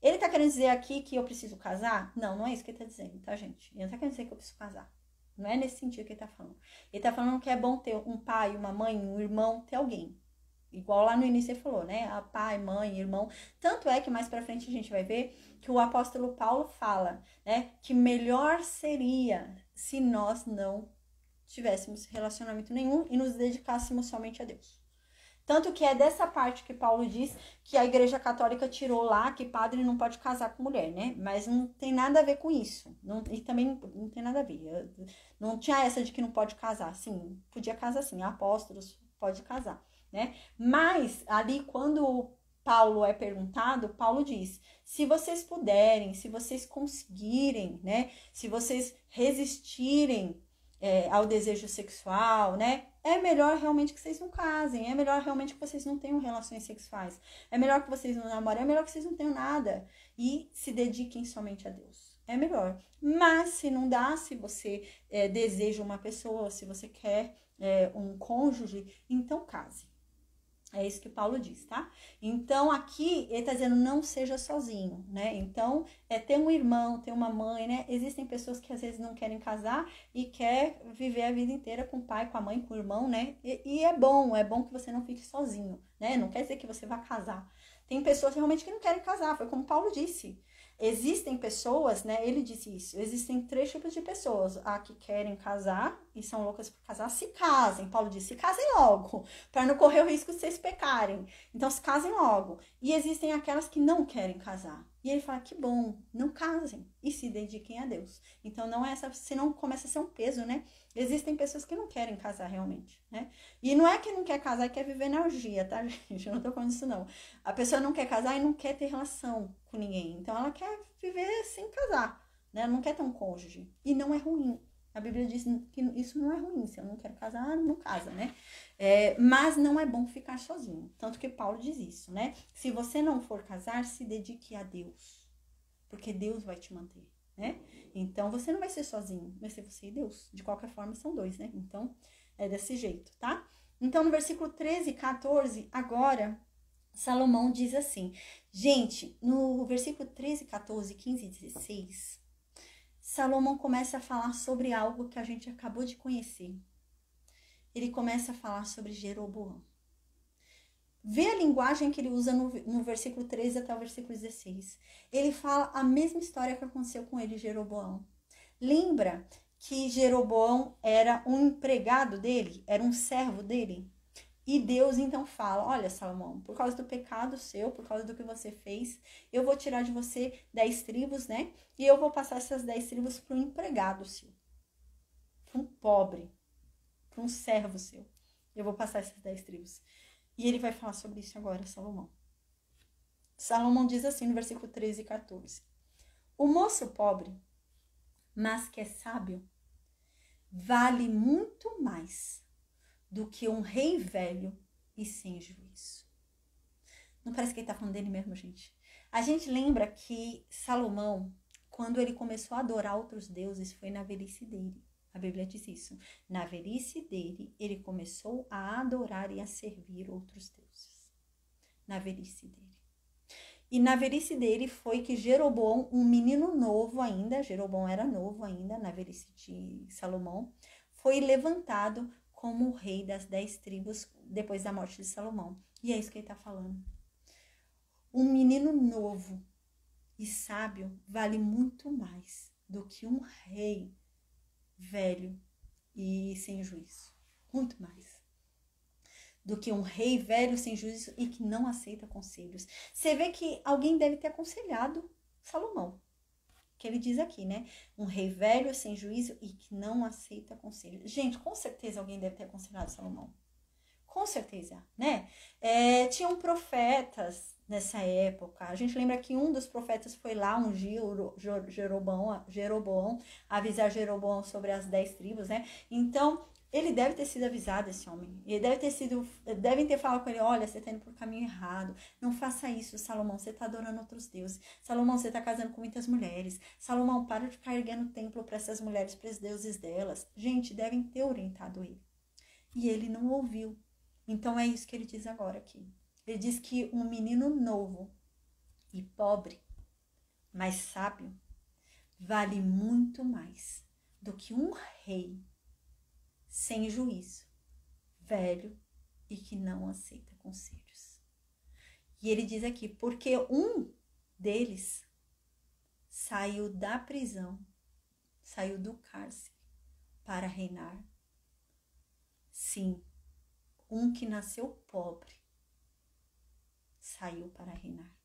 Ele está querendo dizer aqui que eu preciso casar? Não, não é isso que ele está dizendo, tá, gente? Ele não está querendo dizer que eu preciso casar. Não é nesse sentido que ele tá falando. Ele tá falando que é bom ter um pai, uma mãe, um irmão, ter alguém. Igual lá no início ele falou, né? A pai, mãe, irmão. Tanto é que mais pra frente a gente vai ver que o apóstolo Paulo fala, né? Que melhor seria se nós não tivéssemos relacionamento nenhum e nos dedicássemos somente a Deus. Tanto que é dessa parte que Paulo diz que a Igreja Católica tirou lá que padre não pode casar com mulher, né? Mas não tem nada a ver com isso. E também não tem nada a ver. Não tinha essa de que não pode casar. Sim, podia casar sim. Apóstolos pode casar, né? Mas ali quando Paulo é perguntado, Paulo diz, se vocês puderem, se vocês conseguirem, né? Se vocês resistirem ao desejo sexual, né? É melhor realmente que vocês não casem, é melhor realmente que vocês não tenham relações sexuais, é melhor que vocês não namorem, é melhor que vocês não tenham nada e se dediquem somente a Deus. É melhor. Mas se não dá, se você deseja uma pessoa, se você quer um cônjuge, então case. É isso que Paulo diz, tá? Então, aqui, ele tá dizendo, não seja sozinho, né? Então, ter um irmão, ter uma mãe, né? Existem pessoas que, às vezes, não querem casar e quer viver a vida inteira com o pai, com a mãe, com o irmão, né? E é bom que você não fique sozinho, né? Não quer dizer que você vai casar. Tem pessoas realmente que não querem casar, foi como Paulo disse. Existem pessoas, né? Ele disse isso. Existem 3 tipos de pessoas. A que querem casar e são loucas por casar, se casem. Paulo disse, se casem logo, para não correr o risco de vocês pecarem. Então, se casem logo. E existem aquelas que não querem casar. E ele fala, que bom, não casem e se dediquem a Deus. Então, não é essa, senão começa a ser um peso, né? Existem pessoas que não querem casar realmente, né? E não é que não quer casar e quer viver na orgia, tá, gente? Eu não tô falando isso, não. A pessoa não quer casar e não quer ter relação com ninguém. Então, ela quer viver sem casar, né? Ela não quer ter um cônjuge. E não é ruim. A Bíblia diz que isso não é ruim. Se eu não quero casar, não casa, né? Mas não é bom ficar sozinho. Tanto que Paulo diz isso, né? Se você não for casar, se dedique a Deus. Porque Deus vai te manter, né? Então, você não vai ser sozinho. Vai ser você e Deus. De qualquer forma, são dois, né? Então, é desse jeito, tá? Então, no versículo 13 e 14, agora, Salomão diz assim. Gente, no versículo 13, 14, 15 e 16, Salomão começa a falar sobre algo que a gente acabou de conhecer. Ele começa a falar sobre Jeroboão. Vê a linguagem que ele usa no versículo 13 até o versículo 16. Ele fala a mesma história que aconteceu com ele, Jeroboão. Lembra que Jeroboão era um empregado dele, era um servo dele? E Deus então fala, olha Salomão, por causa do pecado seu, por causa do que você fez, eu vou tirar de você 10 tribos, né? E eu vou passar essas 10 tribos para um empregado seu, para um pobre, para um servo seu. Eu vou passar essas 10 tribos. E ele vai falar sobre isso agora, Salomão. Salomão diz assim no versículo 13 e 14. O moço pobre, mas que é sábio, vale muito mais do que um rei velho e sem juízo. Não parece que ele está falando dele mesmo, gente? A gente lembra que Salomão, quando ele começou a adorar outros deuses, foi na velhice dele. A Bíblia diz isso. Na velhice dele, ele começou a adorar e a servir outros deuses. Na velhice dele. E na velhice dele foi que Jeroboão, um menino novo ainda, Jeroboão era novo ainda, na velhice de Salomão, foi levantado como o rei das 10 tribos depois da morte de Salomão. E é isso que ele está falando. Um menino novo e sábio vale muito mais do que um rei velho e sem juízo. Muito mais. Do que um rei velho sem juízo e que não aceita conselhos. Você vê que alguém deve ter aconselhado Salomão. Que ele diz aqui, né? Um rei velho sem juízo e que não aceita conselhos. Gente, com certeza alguém deve ter aconselhado Salomão. Com certeza, né? Tinham profetas nessa época. A gente lembra que um dos profetas foi lá ungir Jeroboão, avisar Jeroboão sobre as 10 tribos, né? Então, ele deve ter sido avisado, esse homem. Ele devem ter falado com ele, olha, você está indo por caminho errado. Não faça isso, Salomão, você está adorando outros deuses. Salomão, você está casando com muitas mulheres. Salomão, para de ficar erguendo templo para essas mulheres, para os deuses delas. Gente, devem ter orientado ele. E ele não ouviu. Então, é isso que ele diz agora aqui. Ele diz que um menino novo e pobre, mas sábio, vale muito mais do que um rei sem juízo, velho e que não aceita conselhos. E ele diz aqui, porque um deles saiu da prisão, saiu do cárcere para reinar. Sim, um que nasceu pobre saiu para reinar.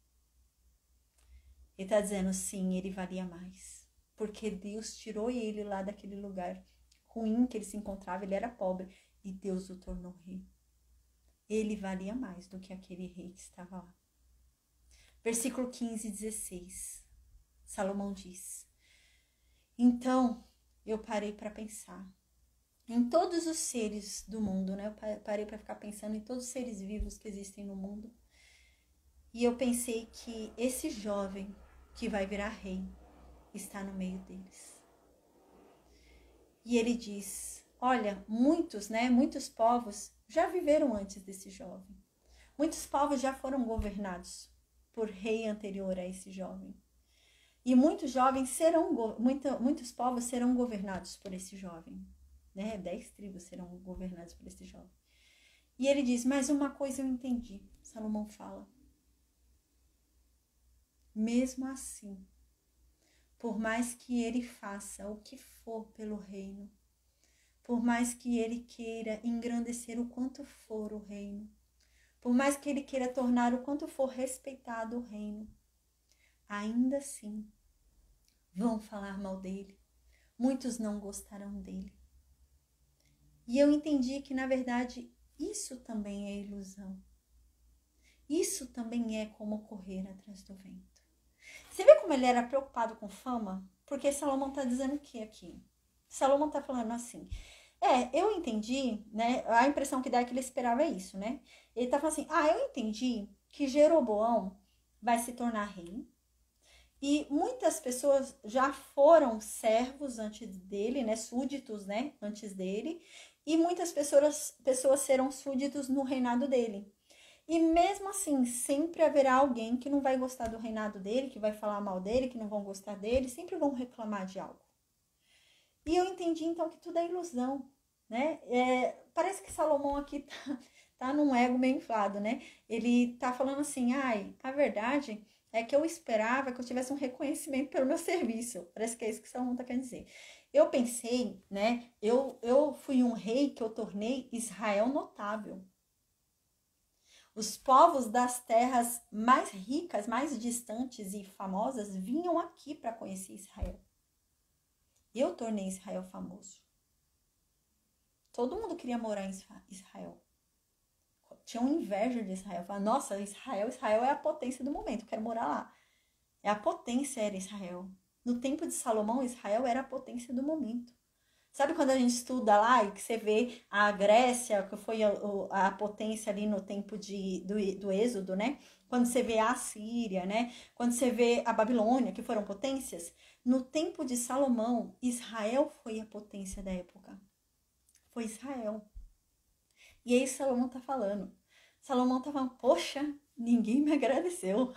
Ele está dizendo, sim, ele valia mais. Porque Deus tirou ele lá daquele lugar ruim que ele se encontrava, ele era pobre. E Deus o tornou rei. Ele valia mais do que aquele rei que estava lá. Versículo 15 e 16. Salomão diz, então eu parei para pensar em todos os seres do mundo, né? Eu parei para ficar pensando em todos os seres vivos que existem no mundo. E eu pensei que esse jovem que vai virar rei está no meio deles. E ele diz, olha, muitos povos já viveram antes desse jovem. Muitos povos já foram governados por rei anterior a esse jovem. E muitos povos serão governados por esse jovem. 10 tribos serão governadas por esse jovem. E ele diz, mas uma coisa eu entendi. Salomão fala. Mesmo assim, por mais que ele faça o que for pelo reino, por mais que ele queira engrandecer o quanto for o reino, por mais que ele queira tornar o quanto for respeitado o reino, ainda assim vão falar mal dele. Muitos não gostarão dele. E eu entendi que, na verdade, isso também é ilusão. Isso também é como correr atrás do vento. Você vê como ele era preocupado com fama? Porque Salomão está dizendo o que aqui? Salomão tá falando assim. Eu entendi, né? A impressão que dá é que ele esperava isso, né? Ele tá falando assim: eu entendi que Jeroboão vai se tornar rei. E muitas pessoas já foram servos antes dele, né? Súditos, né? Antes dele. E muitas pessoas serão súditos no reinado dele. E mesmo assim, sempre haverá alguém que não vai gostar do reinado dele, que vai falar mal dele, que não vão gostar dele, sempre vão reclamar de algo. E eu entendi então que tudo é ilusão, né? Parece que Salomão aqui tá num ego meio inflado, né? Ele tá falando assim, a verdade é que eu esperava que eu tivesse um reconhecimento pelo meu serviço. Parece que é isso que Salomão tá querendo dizer. Eu pensei, né? Eu fui um rei que eu tornei Israel notável. Os povos das terras mais ricas, mais distantes e famosas vinham aqui para conhecer Israel. Eu tornei Israel famoso. Todo mundo queria morar em Israel. Tinham inveja de Israel. Falavam, nossa, Israel é a potência do momento, eu quero morar lá. A potência era Israel. No tempo de Salomão, Israel era a potência do momento. Sabe quando a gente estuda lá e que você vê a Grécia, que foi a potência ali no tempo do Êxodo, né? Quando você vê a Assíria, né? Quando você vê a Babilônia, que foram potências. No tempo de Salomão, Israel foi a potência da época. Foi Israel. E aí Salomão tá falando. Salomão tá falando, poxa, ninguém me agradeceu.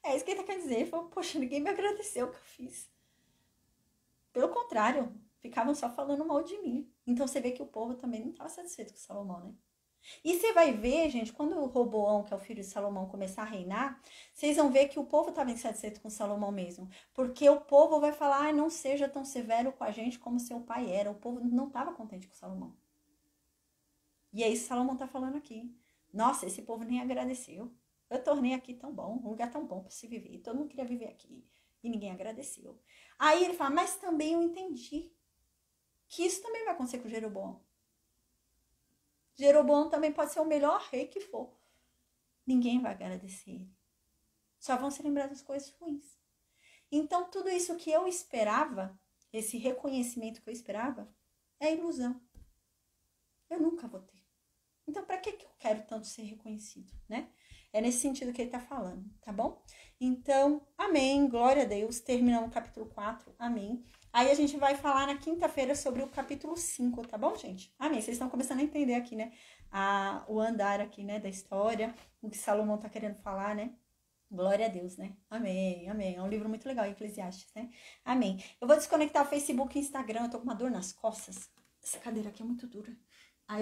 É isso que ele tá querendo dizer. Ele falou, poxa, ninguém me agradeceu o que eu fiz. Pelo contrário, ficavam só falando mal de mim. Então você vê que o povo também não estava satisfeito com Salomão, né? E você vai ver, gente, quando o Roboão, que é o filho de Salomão, começar a reinar, vocês vão ver que o povo estava insatisfeito com Salomão mesmo. Porque o povo vai falar, não seja tão severo com a gente como seu pai era. O povo não estava contente com Salomão. E é isso que Salomão está falando aqui. Nossa, esse povo nem agradeceu. Eu tornei aqui tão bom, um lugar tão bom para se viver. Todo mundo queria viver aqui. E ninguém agradeceu. Aí ele fala, mas também eu entendi que isso também vai acontecer com Jeroboão. Jeroboão também pode ser o melhor rei que for. Ninguém vai agradecer ele. Só vão se lembrar das coisas ruins. Então, tudo isso que eu esperava, esse reconhecimento que eu esperava, é ilusão. Eu nunca vou ter. Então, para que eu quero tanto ser reconhecido, né? É nesse sentido que ele tá falando, tá bom? Então, amém, glória a Deus. Terminamos o capítulo 4, amém. Aí a gente vai falar na quinta-feira sobre o capítulo 5, tá bom, gente? Amém. Vocês estão começando a entender aqui, né? O andar aqui, né, da história, o que Salomão tá querendo falar, né? Glória a Deus, né? Amém, amém. É um livro muito legal, Eclesiastes, né? Amém. Eu vou desconectar o Facebook e o Instagram, eu tô com uma dor nas costas. Essa cadeira aqui é muito dura.